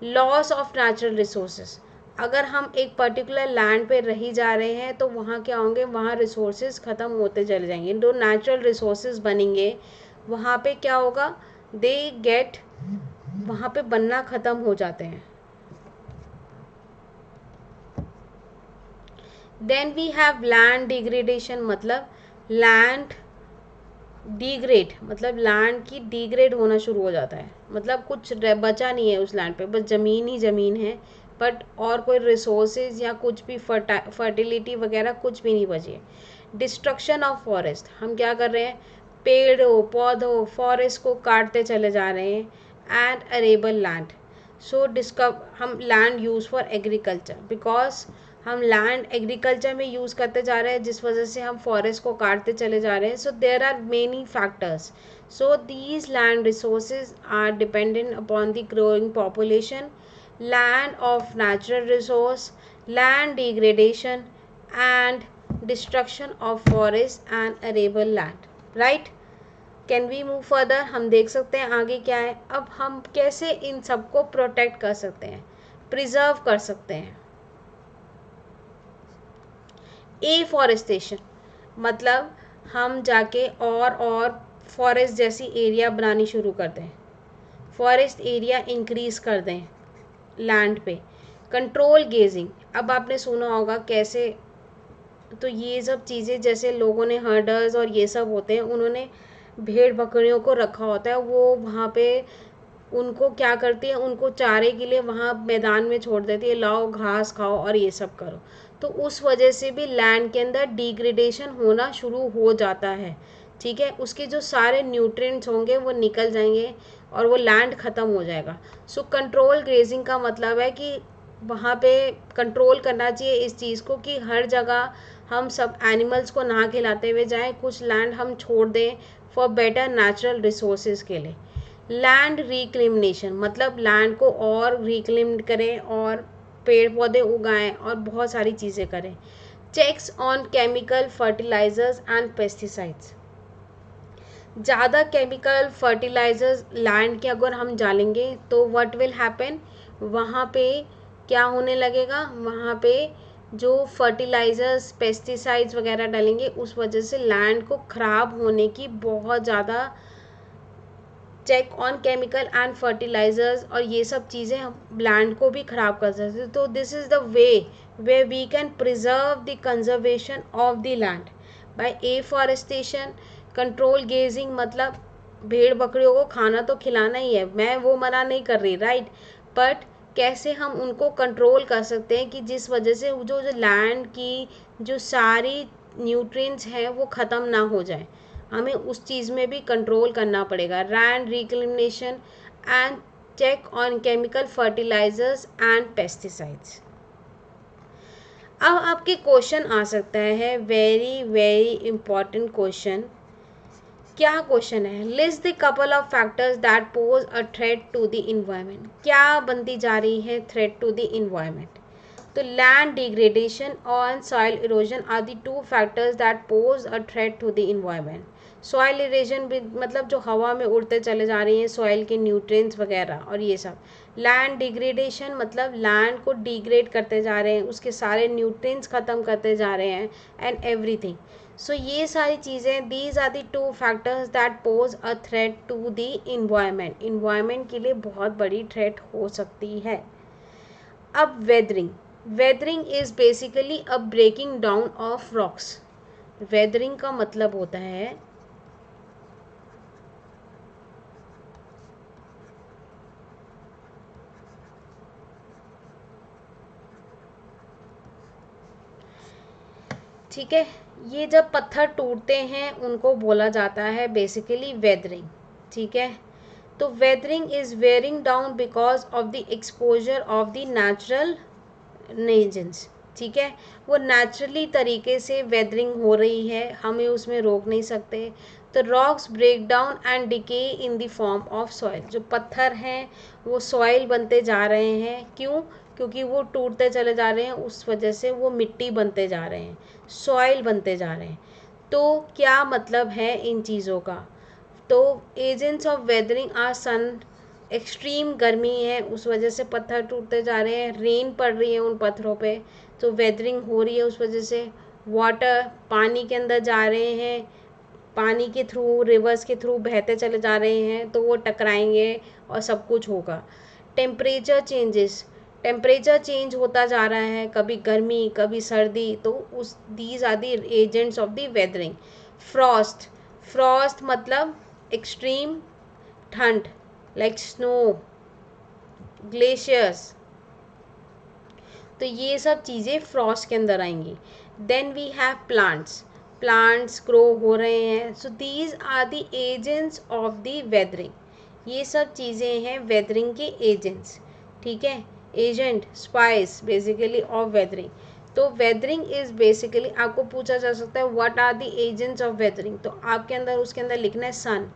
लॉस ऑफ नेचुरल रिसोर्सेज, अगर हम एक पर्टिकुलर लैंड पे रही जा रहे हैं तो वहाँ क्या होंगे, वहाँ रिसोर्सेज ख़त्म होते चले जाएंगे, जो नेचुरल रिसोर्सेज बनेंगे वहाँ पे क्या होगा, दे गेट, वहाँ पे बनना ख़त्म हो जाते हैं। Then we have land degradation, मतलब लैंड डिग्रेड, मतलब लैंड की डिग्रेड होना शुरू हो जाता है, मतलब कुछ बचा नहीं है उस लैंड पे, बस ज़मीन ही ज़मीन है, बट और कोई रिसोर्सेज या कुछ भी फर्टिलिटी वगैरह कुछ भी नहीं बची है। डिस्ट्रक्शन ऑफ फॉरेस्ट, हम क्या कर रहे हैं, पेड़ों पौधों फॉरेस्ट को काटते चले जा रहे हैं। एंड अरेबल लैंड, सो हम land use for agriculture, because हम लैंड एग्रीकल्चर में यूज़ करते जा रहे हैं, जिस वजह से हम फॉरेस्ट को काटते चले जा रहे हैं। So there are many factors, so these land resources are dependent upon the growing population, land of natural resource, land degradation and destruction of forest and arable land, right. Can we move further, हम देख सकते हैं आगे क्या है। अब हम कैसे इन सबको प्रोटेक्ट कर सकते हैं, प्रिजर्व कर सकते हैं। एफॉरेस्टेशन मतलब हम जाके और फॉरेस्ट जैसी एरिया बनानी शुरू कर दें, फॉरेस्ट एरिया इंक्रीज कर दें लैंड पे। कंट्रोल गेजिंग, अब आपने सुना होगा कैसे, तो ये सब चीज़ें जैसे लोगों ने हर्डर्स और ये सब होते हैं, उन्होंने भेड़ बकरियों को रखा होता है, वो वहाँ पे उनको क्या करती है, उनको चारे के लिए वहाँ मैदान में छोड़ देती है, लाओ घास खाओ और ये सब करो। तो उस वजह से भी लैंड के अंदर डिग्रेडेशन होना शुरू हो जाता है। ठीक है, उसके जो सारे न्यूट्रिएंट्स होंगे वो निकल जाएंगे और वो लैंड ख़त्म हो जाएगा। सो कंट्रोल ग्रेजिंग का मतलब है कि वहाँ पे कंट्रोल करना चाहिए इस चीज़ को कि हर जगह हम सब एनिमल्स को ना खिलाते हुए जाएं, कुछ लैंड हम छोड़ दें फॉर बेटर नेचुरल रिसोर्सेज के लिए। लैंड रिक्लेमिनेशन मतलब लैंड को और रिक्लेम करें और पेड़ पौधे उगाएं और बहुत सारी चीज़ें करें। Checks on chemical fertilizers and pesticides, ज़्यादा केमिकल फर्टिलाइजर्स लैंड के अगर हम डालेंगे तो व्हाट विल हैपन, वहाँ पे क्या होने लगेगा, वहाँ पे जो फर्टिलाइजर्स पेस्टिसाइड्स वगैरह डालेंगे उस वजह से लैंड को ख़राब होने की बहुत ज़्यादा, check on chemical and fertilizers और ये सब चीज़ें हम लैंड को भी ख़राब कर सकते हैं। तो this is the way way we can preserve the conservation of the land by afforestation, control grazing, मतलब भेड़ बकरियों को खाना तो खिलाना ही है, मैं वो मना नहीं कर रही, राइट, बट कैसे हम उनको कंट्रोल कर सकते हैं कि जिस वजह से जो जो लैंड की जो सारी न्यूट्रिएंट्स हैं वो ख़त्म ना हो जाए, हमें उस चीज़ में भी कंट्रोल करना पड़ेगा। Land reclamation and check on chemical fertilizers and pesticides. अब आपके क्वेश्चन आ सकता है, वेरी वेरी इंपॉर्टेंट क्वेश्चन। क्या क्वेश्चन है, list the couple of factors that pose a threat to the environment. क्या बनती जा रही है थ्रेट टू द इन्वायरमेंट, तो लैंड डिग्रेडेशन और soil erosion are the two factors that pose a threat to the environment. Soil erosion भी मतलब जो हवा में उड़ते चले जा रही हैं सॉइल के न्यूट्रिएंट्स वगैरह और ये सब। लैंड डिग्रेडेशन मतलब लैंड को डिग्रेड करते जा रहे हैं, उसके सारे न्यूट्रिएंट्स ख़त्म करते जा रहे हैं एंड एवरीथिंग। सो ये सारी चीज़ें, these are the two factors that pose a threat to the environment, environment के लिए बहुत बड़ी थ्रेट हो सकती है। अब weathering, weathering is basically a breaking down of rocks. Weathering का मतलब होता है ठीक है, ये जब पत्थर टूटते हैं उनको बोला जाता है बेसिकली वेदरिंग। ठीक है, तो weathering is wearing down because of the exposure of the natural agents. ठीक है, वो नेचुरली तरीके से वेदरिंग हो रही है, हमें उसमें रोक नहीं सकते। तो rocks break down and decay in the form of soil, जो पत्थर हैं वो सॉइल बनते जा रहे हैं, क्यों, क्योंकि वो टूटते चले जा रहे हैं, उस वजह से वो मिट्टी बनते जा रहे हैं, सॉइल बनते जा रहे हैं। तो क्या मतलब है इन चीज़ों का, तो agents of weathering are sun, extreme गर्मी है उस वजह से पत्थर टूटते जा रहे हैं, रेन पड़ रही है उन पत्थरों पे तो वेदरिंग हो रही है उस वजह से। वाटर, पानी के अंदर जा रहे हैं, पानी के थ्रू, रिवर्स के थ्रू बहते चले जा रहे हैं तो वो टकराएंगे और सब कुछ होगा। टेम्परेचर चेंजेस, टेम्परेचर चेंज होता जा रहा है, कभी गर्मी कभी सर्दी, तो उस these are the agents of the weathering. Frost, frost मतलब एक्सट्रीम ठंड, लाइक स्नो, ग्लेशियर्स, तो ये सब चीज़ें फ्रॉस्ट के अंदर आएंगी। Then we have plants, plants grow हो रहे हैं, so these are the agents of the weathering. ये सब चीज़ें हैं वेदरिंग के एजेंट्स। ठीक है, agent spice basically of weathering. तो वेदरिंग इज़ बेसिकली, आपको पूछा जा सकता है what are the agents of weathering, तो आपके अंदर उसके अंदर लिखना है सन।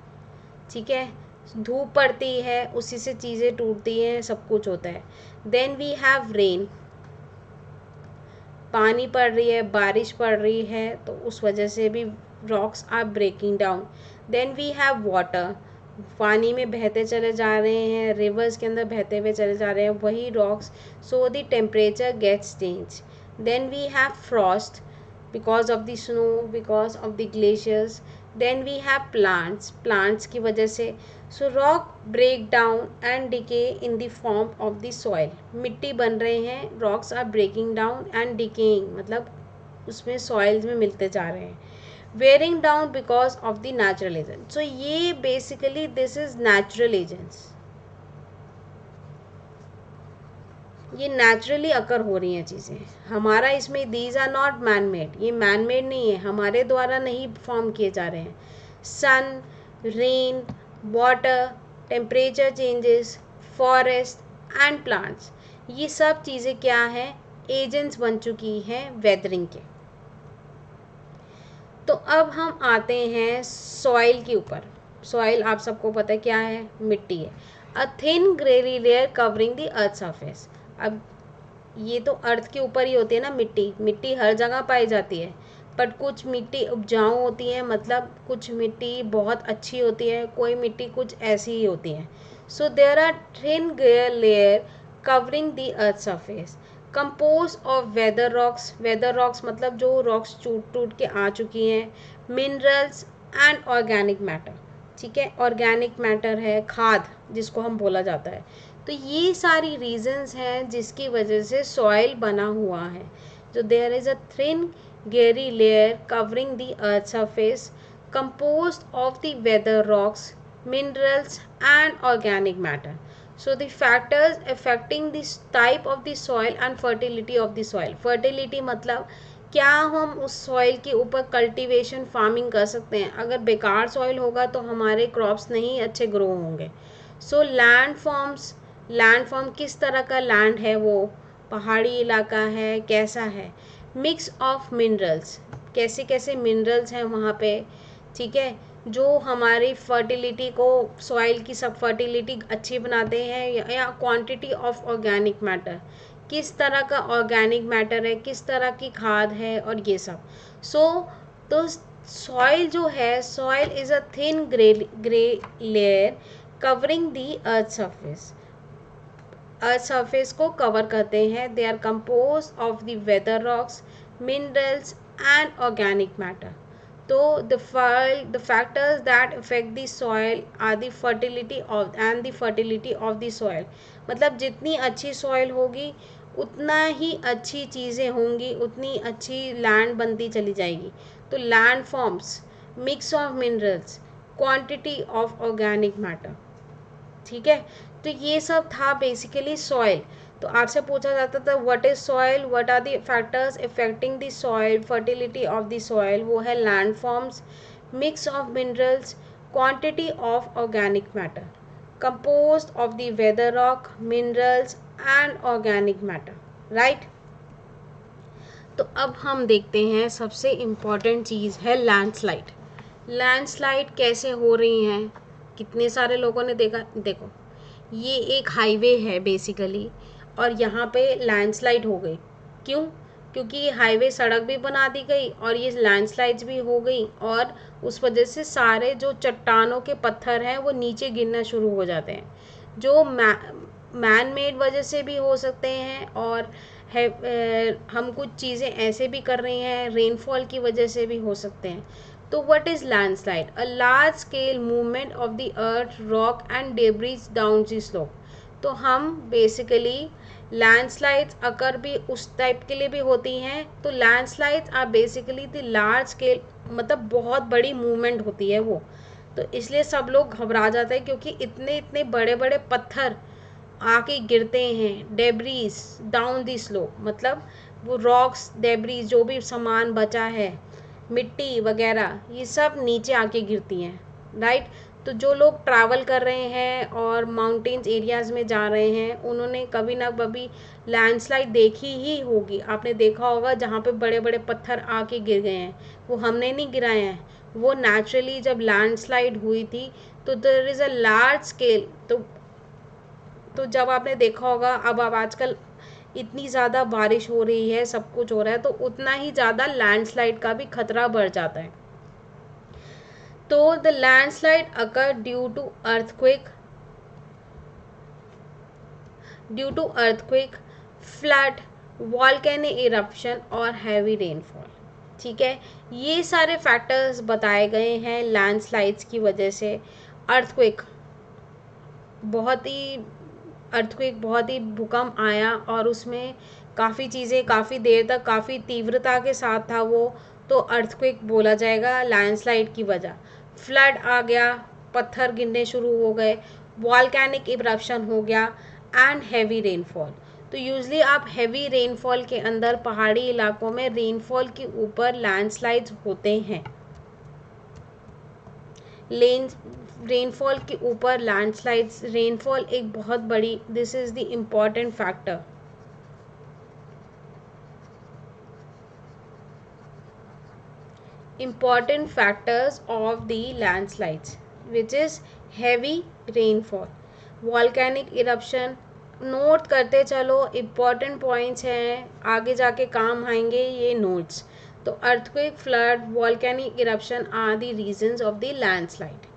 ठीक है, धूप पड़ती है उसी से चीज़ें टूटती हैं, सब कुछ होता है। देन वी हैव रेन, पानी पड़ रही है, बारिश पड़ रही है तो उस वजह से भी rocks are breaking down. Then we have water, पानी में बहते चले जा रहे हैं, रिवर्स के अंदर बहते हुए चले जा रहे हैं वही rocks, so the temperature gets change. Then we have frost because of the snow, because of the glaciers, then we have plants, plants की वजह से, so rock break down and decay in the form of the soil, मिट्टी बन रहे हैं, rocks are breaking down and decaying, मतलब उसमें soils में मिलते जा रहे हैं, wearing down because of the natural agent. So ये basically this is natural agents, ये नेचुरली अकर हो रही हैं चीज़ें, हमारा इसमें these are not man made, ये मैन मेड नहीं है, हमारे द्वारा नहीं फॉर्म किए जा रहे हैं। Sun, rain, water, temperature changes, forest and plants, ये सब चीज़ें क्या हैं, एजेंट्स बन चुकी हैं वेदरिंग के। तो अब हम आते हैं सॉइल के ऊपर। सॉइल आप सबको पता है क्या है, मिट्टी है। A thin grainy layer covering the earth surface. अब ये तो अर्थ के ऊपर ही होती है ना मिट्टी, मिट्टी हर जगह पाई जाती है, बट कुछ मिट्टी उपजाऊ होती है, मतलब कुछ मिट्टी बहुत अच्छी होती है, कोई मिट्टी कुछ ऐसी ही होती है। So there are thin greyer layer covering the earth surface compose of weather rocks, weather rocks मतलब जो रॉक्स टूट टूट के आ चुकी हैं, मिनरल्स एंड ऑर्गेनिक मैटर, ठीक है, ऑर्गेनिक मैटर है खाद जिसको हम बोला जाता है। तो ये सारी रीजंस हैं जिसकी वजह से सॉइल बना हुआ है। जो there is a thin grey layer covering the earth surface composed of the weather rocks, minerals and organic matter. So the factors affecting this type of the soil and fertility of the soil. Fertility मतलब क्या हम उस soil के ऊपर cultivation farming कर सकते हैं, अगर बेकार सॉइल होगा तो हमारे क्रॉप्स नहीं अच्छे ग्रो होंगे। So land forms, land form किस तरह का लैंड है, वो पहाड़ी इलाका है, कैसा है, मिक्स ऑफ मिनरल्स, कैसे कैसे मिनरल्स हैं वहाँ पे, ठीक है, जो हमारी फर्टिलिटी को, सॉइल की सब फर्टिलिटी अच्छी बनाते हैं, या क्वांटिटी ऑफ ऑर्गेनिक मैटर, किस तरह का ऑर्गेनिक मैटर है, किस तरह की खाद है, और ये सब। तो सॉइल जो है, soil is a thin grey layer covering the earth surface, earth surface को कवर करते हैं। They are compose of the weather rocks, minerals and organic matter. तो the factors that affect the soil are the fertility of the soil, मतलब जितनी अच्छी soil होगी उतना ही अच्छी चीज़ें होंगी, उतनी अच्छी लैंड बनती चली जाएगी। तो land forms, mix of minerals, quantity of organic matter, ठीक है। तो ये सब था बेसिकली सॉइल। तो आपसे पूछा जाता था what is soil, what are the factors affecting the soil, fertility of the soil, वो है land forms, mix of minerals, quantity of organic matter, composed of the weather rock, minerals and organic matter, right. तो अब हम देखते हैं सबसे important चीज़ है landslide. Landslide कैसे हो रही हैं, कितने सारे लोगों ने देखा, देखो ये एक हाईवे है बेसिकली, और यहाँ पे लैंडस्लाइड हो गई, क्यों, क्योंकि ये हाईवे सड़क भी बना दी गई और ये लैंडस्लाइड्स भी हो गई, और उस वजह से सारे जो चट्टानों के पत्थर हैं वो नीचे गिरना शुरू हो जाते हैं, जो मैन मेड वजह से भी हो सकते हैं, और हम कुछ चीज़ें ऐसे भी कर रही हैं, रेनफॉल की वजह से भी हो सकते हैं। तो what is landslide, a large scale movement of the earth, rock and debris down the slope. तो हम बेसिकली लैंडस्लाइड्स अगर भी उस टाइप के लिए भी होती हैं, तो landslides are basically the large scale, मतलब बहुत बड़ी मूवमेंट होती है वो, तो इसलिए सब लोग घबरा जाते हैं, क्योंकि इतने इतने बड़े बड़े पत्थर आके गिरते हैं, डेब्रीज डाउन दी स्लोप, मतलब वो रॉक्स, डेब्रीज, जो भी सामान बचा है, मिट्टी वगैरह, ये सब नीचे आके गिरती हैं, राइट। तो जो लोग ट्रैवल कर रहे हैं और माउंटेन्स एरियाज़ में जा रहे हैं, उन्होंने कभी ना कभी लैंडस्लाइड देखी ही होगी, आपने देखा होगा जहाँ पे बड़े बड़े पत्थर आके गिर गए हैं, वो हमने नहीं गिराए हैं, वो नेचुरली जब लैंडस्लाइड हुई थी, तो there is a large scale. तो जब आपने देखा होगा, अब आजकल इतनी ज़्यादा बारिश हो रही है, सब कुछ हो रहा है, तो उतना ही ज़्यादा लैंडस्लाइड का भी खतरा बढ़ जाता है। तो the landslide occur due to earthquake, flood, volcanic eruption और हैवी रेनफॉल। ठीक है, ये सारे फैक्टर्स बताए गए हैं लैंडस्लाइड्स की वजह से। अर्थक्वेक बहुत ही बहुत ही भूकंप आया और उसमें काफ़ी चीज़ें काफ़ी देर तक काफ़ी तीव्रता के साथ था वो, तो अर्थक्वेक बोला जाएगा लैंडस्लाइड की वजह। फ्लड आ गया, पत्थर गिरने शुरू हो गए, वॉल्केनिक इरप्शन हो गया एंड हैवी रेनफॉल। तो यूजली आप हैवी रेनफॉल के अंदर पहाड़ी इलाकों में रेनफॉल के ऊपर लैंडस्लाइड्स होते हैं। रेनफॉल के ऊपर लैंडस्लाइड्स, रेनफॉल एक बहुत बड़ी, this is the important factor. important factors of the landslides which is heavy rainfall, volcanic eruption। Note करते चलो, important points हैं, आगे जाके काम आएंगे ये notes। तो earthquake, flood, volcanic eruption are the reasons of the landslide।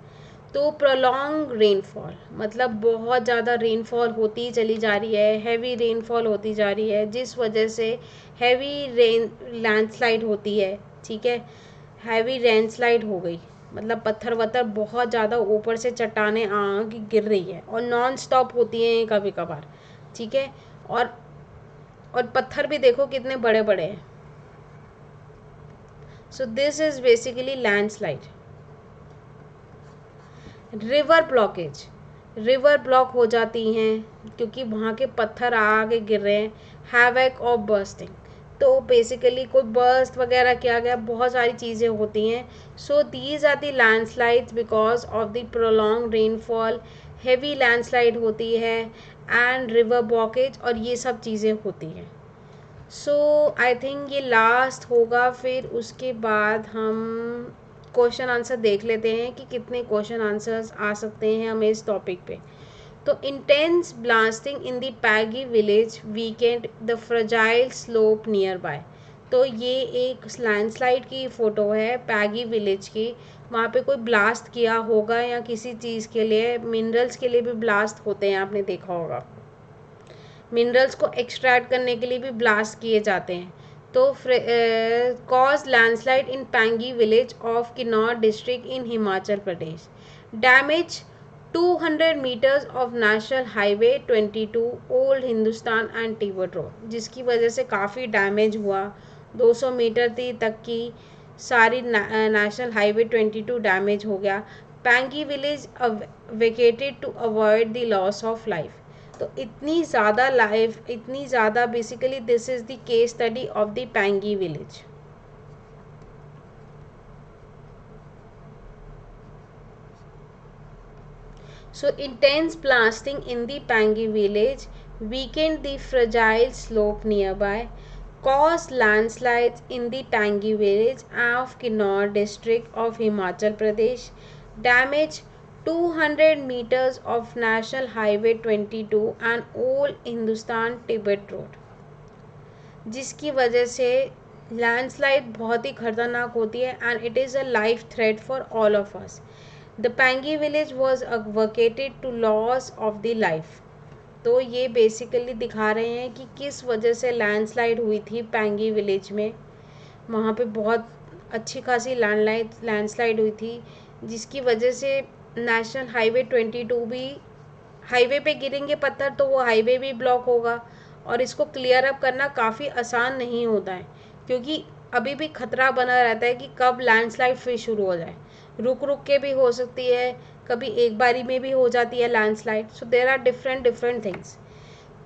तो प्रोलॉन्ग रेनफॉल मतलब बहुत ज़्यादा रेनफॉल होती चली जा रही है, हैवी रेनफॉल होती जा रही है, जिस वजह से हैवी लैंडस्लाइड होती है। ठीक है, हैवी लैंडस्लाइड हो गई मतलब पत्थर वत्थर बहुत ज़्यादा ऊपर से चट्टानें गिर रही है और नॉन स्टॉप होती हैं कभी कभार। ठीक है, और पत्थर भी देखो कितने बड़े बड़े हैं। So this is basically landslide. River blockage, river block हो जाती हैं क्योंकि वहाँ के पत्थर आगे गिर रहे हैं। हैवक ऑफ बर्स्टिंग, तो बेसिकली कोई बर्स्ट वगैरह किया गया, बहुत सारी चीज़ें होती हैं। So these are the landslides because of the prolonged rainfall, heavy landslide होती है एंड रिवर ब्लॉकेज, और ये सब चीज़ें होती हैं। सो आई थिंक ये लास्ट होगा, फिर उसके बाद हम क्वेश्चन आंसर देख लेते हैं कि कितने क्वेश्चन आंसर्स आ सकते हैं हमें इस टॉपिक पे। तो intense blasting in the Peggy village Weeknd the fragile slope near by. तो ये एक लैंडस्लाइड की फ़ोटो है पैगी विलेज की। वहाँ पे कोई ब्लास्ट किया होगा या किसी चीज़ के लिए, मिनरल्स के लिए भी ब्लास्ट होते हैं, आपने देखा होगा। मिनरल्स को एक्सट्रैक्ट करने के लिए भी ब्लास्ट किए जाते हैं। तो cause landslide in Pangi village of Kinnaur district in Himachal Pradesh. Damage 200 meters of national highway 22 old Hindustan and Tibet road, जिसकी वजह से काफ़ी डैमेज हुआ। 200 मीटर तक की सारी नेशनल हाईवे 22 डैमेज हो गया। Pangi village vacated to avoid the loss of life. तो इतनी ज़्यादा लाइफ, इतनी ज़्यादा, basically this is the case study of the Pangi village. So intense blasting in the Pangi village weakened the fragile slope nearby, caused landslides in the Pangi village of Kinnaur district of Himachal Pradesh, damaged 200 meters of National Highway 22 and Old Hindustan Tibet Road, जिसकी वजह से landslide बहुत ही खतरनाक होती है and it is a life threat for all of us. The Pangi village was advocated to loss of the life. तो ये basically दिखा रहे हैं कि किस वजह से लैंडस्लाइड हुई थी पैंगी विलेज में। वहाँ पे बहुत अच्छी खासी लैंडस्लाइड हुई थी, जिसकी वजह से नेशनल हाईवे 22 भी, हाईवे पे गिरेंगे पत्थर तो वो हाईवे भी ब्लॉक होगा, और इसको क्लियर अप करना काफ़ी आसान नहीं होता है क्योंकि अभी भी खतरा बना रहता है कि कब लैंडस्लाइड फिर शुरू हो जाए। रुक रुक के भी हो सकती है, कभी एक बारी में भी हो जाती है landslide. So there are different things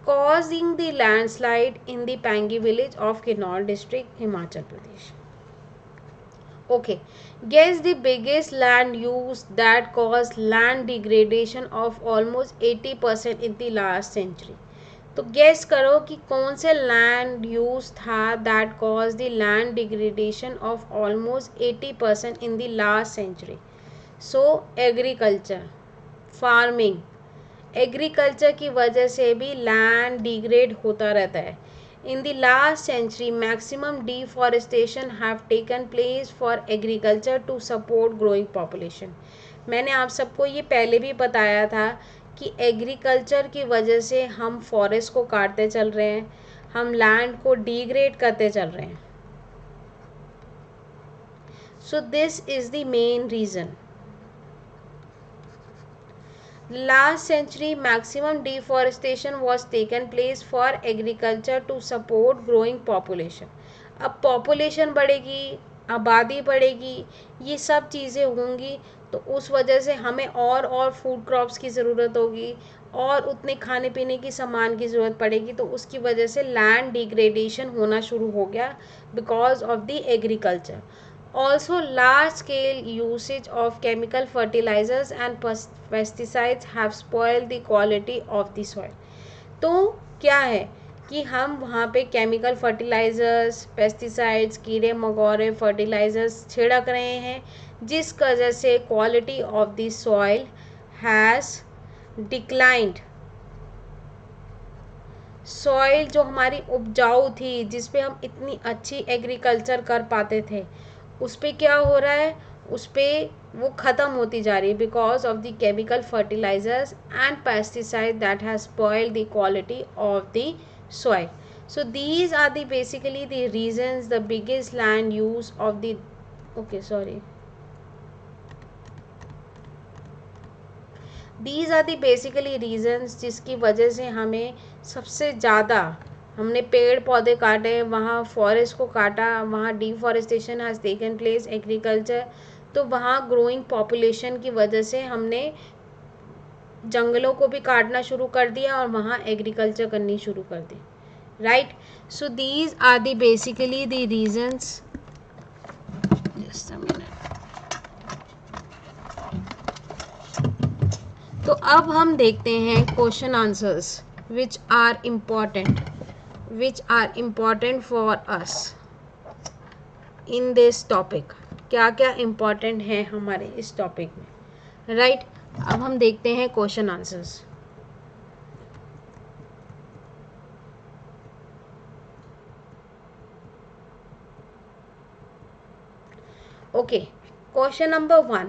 causing the landslide in the Pangi village of Kinnaur district Himachal Pradesh. Okay, guess the biggest land use that caused land degradation of almost 80% in the last century। तो गेस करो कि कौन से land use था that cause the land degradation of almost 80% in the last century. So agriculture, farming, agriculture की वजह से भी लैंड डिग्रेड होता रहता है। In the last century, maximum deforestation have taken place for agriculture to support growing population। मैंने आप सबको ये पहले भी बताया था कि एग्रीकल्चर की वजह से हम फॉरेस्ट को काटते चल रहे हैं, हम लैंड को डिग्रेड करते चल रहे हैं। So this is the main reason. Last century maximum deforestation was taken place for agriculture to support growing population. अब पॉपुलेशन बढ़ेगी, आबादी बढ़ेगी, ये सब चीज़ें होंगी, तो उस वजह से हमें और फूड क्रॉप्स की ज़रूरत होगी और उतने खाने पीने की सामान की ज़रूरत पड़ेगी, तो उसकी वजह से लैंड डिग्रेडेशन होना शुरू हो गया because of the agriculture. Also, large scale usage of chemical fertilizers and pesticides have spoiled the quality of the soil. तो क्या है कि हम वहाँ पे केमिकल फर्टिलाइज़र्स, पेस्टिसाइड्स, कीड़े मकोड़े फर्टिलाइज़र्स छिड़क रहे हैं, जिस वजह से quality of the soil has declined. Soil जो हमारी उपजाऊ थी, जिस पे हम इतनी अच्छी एग्रीकल्चर कर पाते थे, उस पर क्या हो रहा है, उस पर वो ख़त्म होती जा रही है because of the chemical fertilizers and pesticide that has spoiled the quality of the soil. So these are the basically the reasons, the biggest land use of the these are the basically reasons जिसकी वजह से हमें सबसे ज़्यादा हमने पेड़ पौधे काटे, वहाँ फॉरेस्ट को काटा, वहाँ deforestation has taken place, agriculture, तो वहाँ ग्रोइंग पॉपुलेशन की वजह से हमने जंगलों को भी काटना शुरू कर दिया और वहाँ एग्रीकल्चर करनी शुरू कर दी. Right. So these are the basically the reasons. Just a minute. तो अब हम देखते हैं question answers which are important for us in this topic. क्या क्या इम्पॉर्टेंट है हमारे इस टॉपिक में. राइट. अब हम देखते हैं question answers. Okay. Question number 1.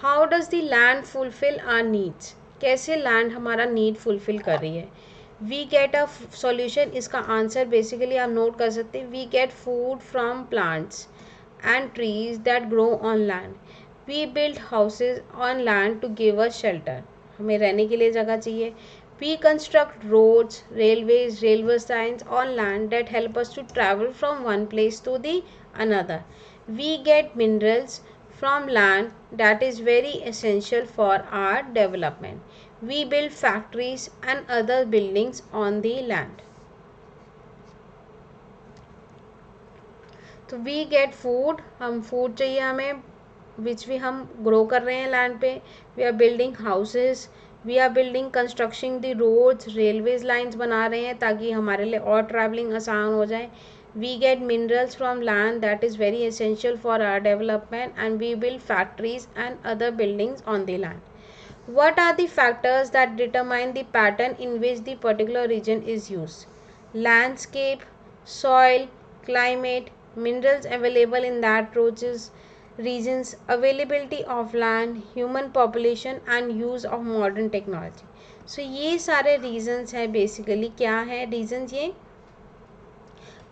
How does the land fulfil our needs. कैसे लैंड हमारा नीड फुलफिल कर रही है. We get a solution. इसका आंसर बेसिकली आप नोट कर सकते हैं. We get food from plants and trees that grow on land. We build houses on land to give us shelter. हमें रहने के लिए जगह चाहिए. We construct roads, railways, railway science on land that help us to travel from one place to the another. We get minerals from land that is very essential for our development. We build factories and other buildings on the land. तो we get food, हम food चाहिए हमें, which भी हम grow कर रहे हैं land पे. We are building houses, we are building construction the roads, railways lines बना रहे हैं ताकि हमारे लिए और traveling आसान हो जाए. We get minerals from land that is very essential for our development, and we build factories and other buildings on the land. What are the factors that determine the pattern in which the particular region is used? Landscape, soil, climate, minerals available in that regions, availability of land, human population and use of modern technology. So ये सारे reasons हैं. basically क्या है reasons ये?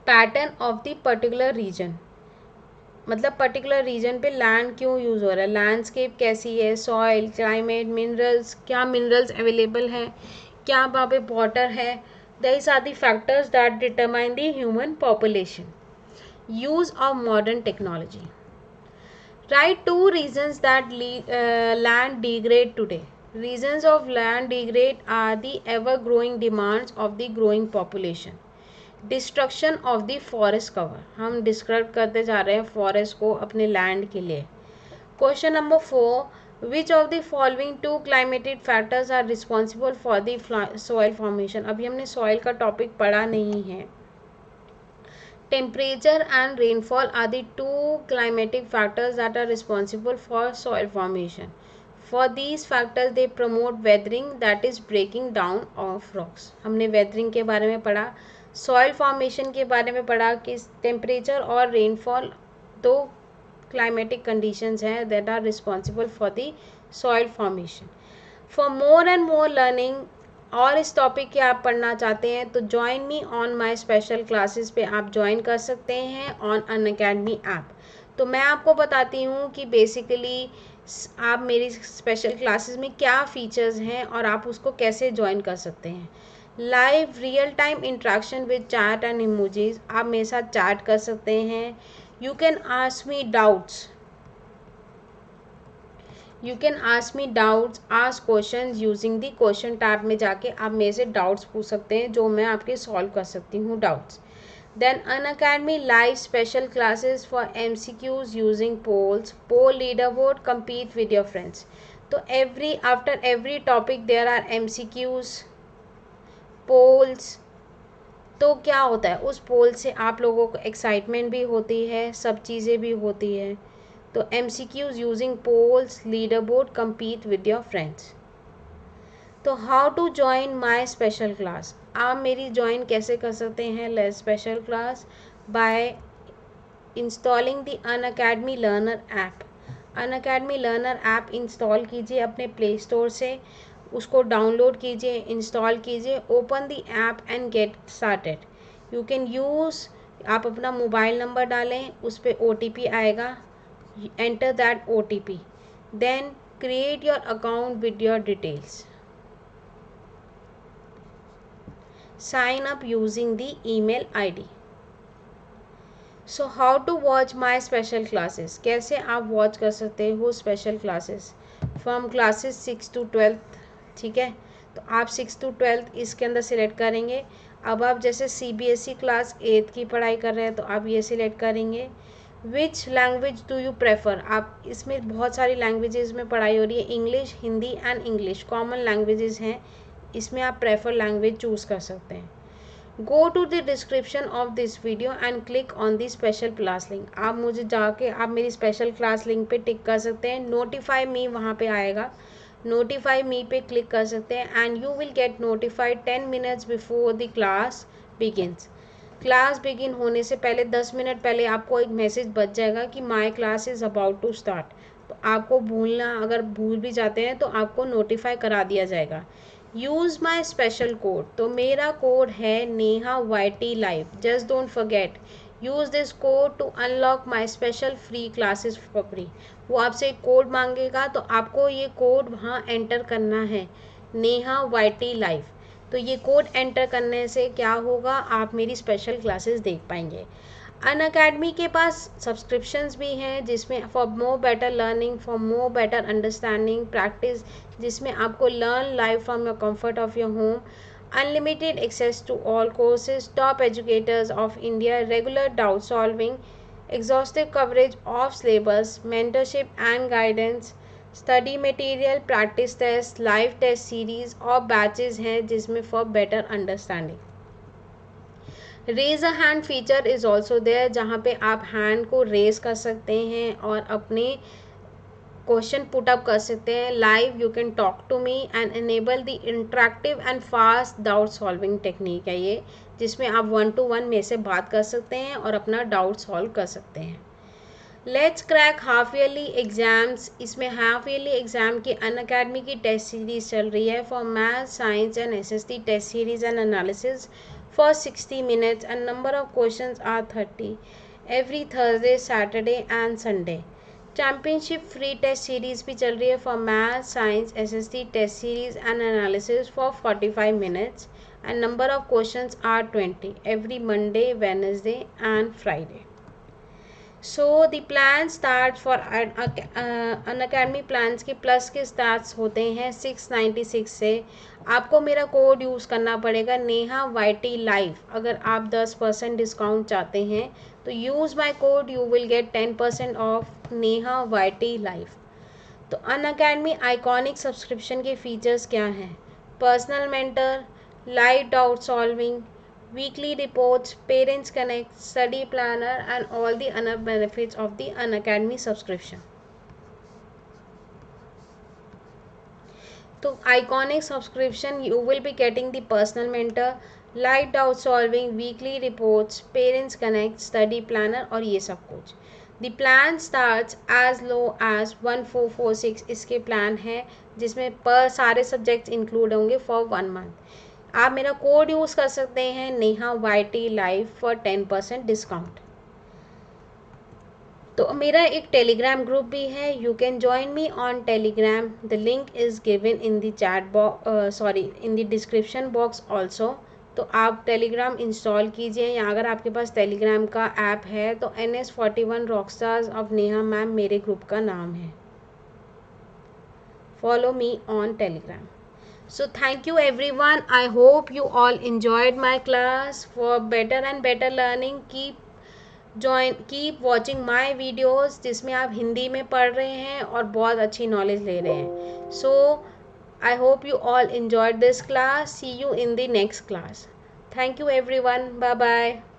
Pattern of the particular region, मतलब particular region पे land क्यों use हो रहा है, लैंडस्केप कैसी है, सॉइल, क्लाइमेट, मिनरल्स, क्या मिनरल्स अवेलेबल हैं, क्या वहाँ पे वाटर है. These are the factors that determine the human population. Use of modern technology. Right 2 reasons that land degrade today. Reasons of land degrade are the ever growing demands of the growing population. Destruction of the forest cover. हम describe करते जा रहे हैं forest को अपने land के लिए. Question number 4. Which of the following 2 climatic factors are responsible for the soil formation. अभी हमने सॉइल का टॉपिक पढ़ा नहीं है. Temperature and rainfall are the 2 climatic factors that are responsible for soil formation. For these factors they promote weathering that is breaking down of rocks. हमने weathering के बारे में पढ़ा. सॉइल फॉर्मेशन के बारे में पढ़ा कि टेम्परेचर और रेनफॉल 2 क्लाइमेटिक कंडीशंस हैं that are responsible for the soil formation. For more and more learning और इस टॉपिक के आप पढ़ना चाहते हैं तो join me on my special classes पे आप ज्वाइन कर सकते हैं ऑन अनअकैडमी ऐप. तो मैं आपको बताती हूँ कि बेसिकली आप मेरी स्पेशल क्लासेस में क्या फ़ीचर्स हैं और आप उसको कैसे ज्वाइन कर सकते हैं। Live real time interaction with chat and emojis, आप मेरे साथ चैट कर सकते हैं। You can ask me doubts, ask question using the question tab में जाके आप मेरे से डाउट्स पूछ सकते हैं जो मैं आपके सॉल्व कर सकती हूँ doubts. Then Unacademy live special classes for MCQs using polls, poll leaderboard, compete with your friends. तो after every topic there are MCQs, polls. तो क्या होता है, उस पोल से आप लोगों को एक्साइटमेंट भी होती है, सब चीज़ें भी होती है। तो MCQs using polls, leaderboard, compete with your friends. तो how to join my special class, आप मेरी ज्वाइन कैसे कर सकते हैं let's special class by installing the Unacademy learner app. Unacademy learner app install कीजिए अपने प्ले स्टोर से, उसको डाउनलोड कीजिए, इंस्टॉल कीजिए, open the app and get started. You can use, आप अपना मोबाइल नंबर डालें, उस पर OTP आएगा, enter that OTP, then create your account with your details, sign up using the email ID. So how to watch my special classes, कैसे आप watch कर सकते हो special classes from classes 6 to 12। ठीक है, तो आप 6 to 12 इसके अंदर सिलेक्ट करेंगे। अब आप जैसे CBSE क्लास 8 की पढ़ाई कर रहे हैं तो आप ये सिलेक्ट करेंगे। Which language do you prefer, आप इसमें बहुत सारी लैंग्वेजेस में पढ़ाई हो रही है, English, Hindi and English common languages हैं, इसमें आप प्रेफर लैंग्वेज चूज़ कर सकते हैं। Go to the description of this video and click on the special class link, आप मुझे जाके आप मेरी स्पेशल क्लास लिंक पे टिक कर सकते हैं। नोटिफाई मी वहाँ पे आएगा, नोटिफाई मी पे क्लिक कर सकते हैं and you will get notified 10 minutes before the class begins. Class begin होने से पहले 10 मिनट पहले आपको एक मैसेज बच जाएगा कि my class is about to start. तो आपको भूलना, अगर भूल भी जाते हैं तो आपको नोटिफाई करा दिया जाएगा। यूज़ माई स्पेशल कोड, तो मेरा कोड है Neha YT live, just don't forget use this code to unlock my special free classes for free. वो आपसे एक कोड मांगेगा तो आपको ये कोड वहाँ एंटर करना है, नेहा YT लाइव। तो ये कोड एंटर करने से क्या होगा, आप मेरी स्पेशल क्लासेस देख पाएंगे। अनअकैडमी के पास सब्सक्रिप्शंस भी हैं जिसमें for more better learning, for more better understanding practice, जिसमें आपको learn live from your comfort of your home, unlimited access to all courses, top educators of India, regular doubt solving, exhaustive coverage of syllabus, mentorship and guidance, study material, practice test, live test series और batches हैं जिसमें for better understanding. Raise a hand feature is also there, जहाँ पे आप hand को raise कर सकते हैं और अपने क्वेश्चन पुट अप कर सकते हैं। Live you can talk to me and enable the interactive and fast doubt solving technique है ये, जिसमें आप 1 to 1 में से बात कर सकते हैं और अपना डाउट सॉल्व कर सकते हैं। Let's crack half yearly exams, इसमें हाफ ईयरली एग्जाम की अनअकैडमी की टेस्ट सीरीज चल रही है for math, science and SST test series and analysis for 60 minutes and number of questions are 30 every Thursday, Saturday and Sunday. Championship free test series भी चल रही है for math, science, SST test series and analysis for 45 minutes and number of questions are 20 every Monday, Wednesday and Friday. So the plan start for Unacademy plans के plus के starts होते हैं 696 से। आपको मेरा कोड यूज़ करना पड़ेगा Neha YT live, अगर आप 10% डिस्काउंट चाहते हैं तो use my code, you will gate 10% off Neha YT live. तो अनअकैडमी आइकॉनिक सब्सक्रिप्शन के फीचर्स क्या हैं, personal mentor, live doubt solving, weekly reports, parents connect, study planner and all the other benefits of the Unacademy subscription. तो iconic subscription you will be getting the personal mentor, live doubt solving, weekly reports, parents connect, study planner और ये सब कुछ। The plan starts as low as 1446, इसके plan है जिसमें पर सारे सब्जेक्ट्स इंक्लूड होंगे फॉर 1 month। आप मेरा कोड यूज़ कर सकते हैं Neha YT live for 10% discount. तो मेरा एक टेलीग्राम ग्रुप भी है, you can join me on Telegram, the link is given in the chat box, sorry in the description box also. तो आप टेलीग्राम इंस्टॉल कीजिए, या अगर आपके पास टेलीग्राम का ऐप है तो NS41 rockstars of Neha ma'am मेरे ग्रुप का नाम है। Follow me on Telegram. So thank you everyone. I hope you all enjoyed my class. For better and better learning, keep watching my videos जिसमें आप हिंदी में पढ़ रहे हैं और बहुत अच्छी नॉलेज ले रहे हैं. So I hope you all enjoyed this class. See you in the next class. Thank you everyone. Bye bye.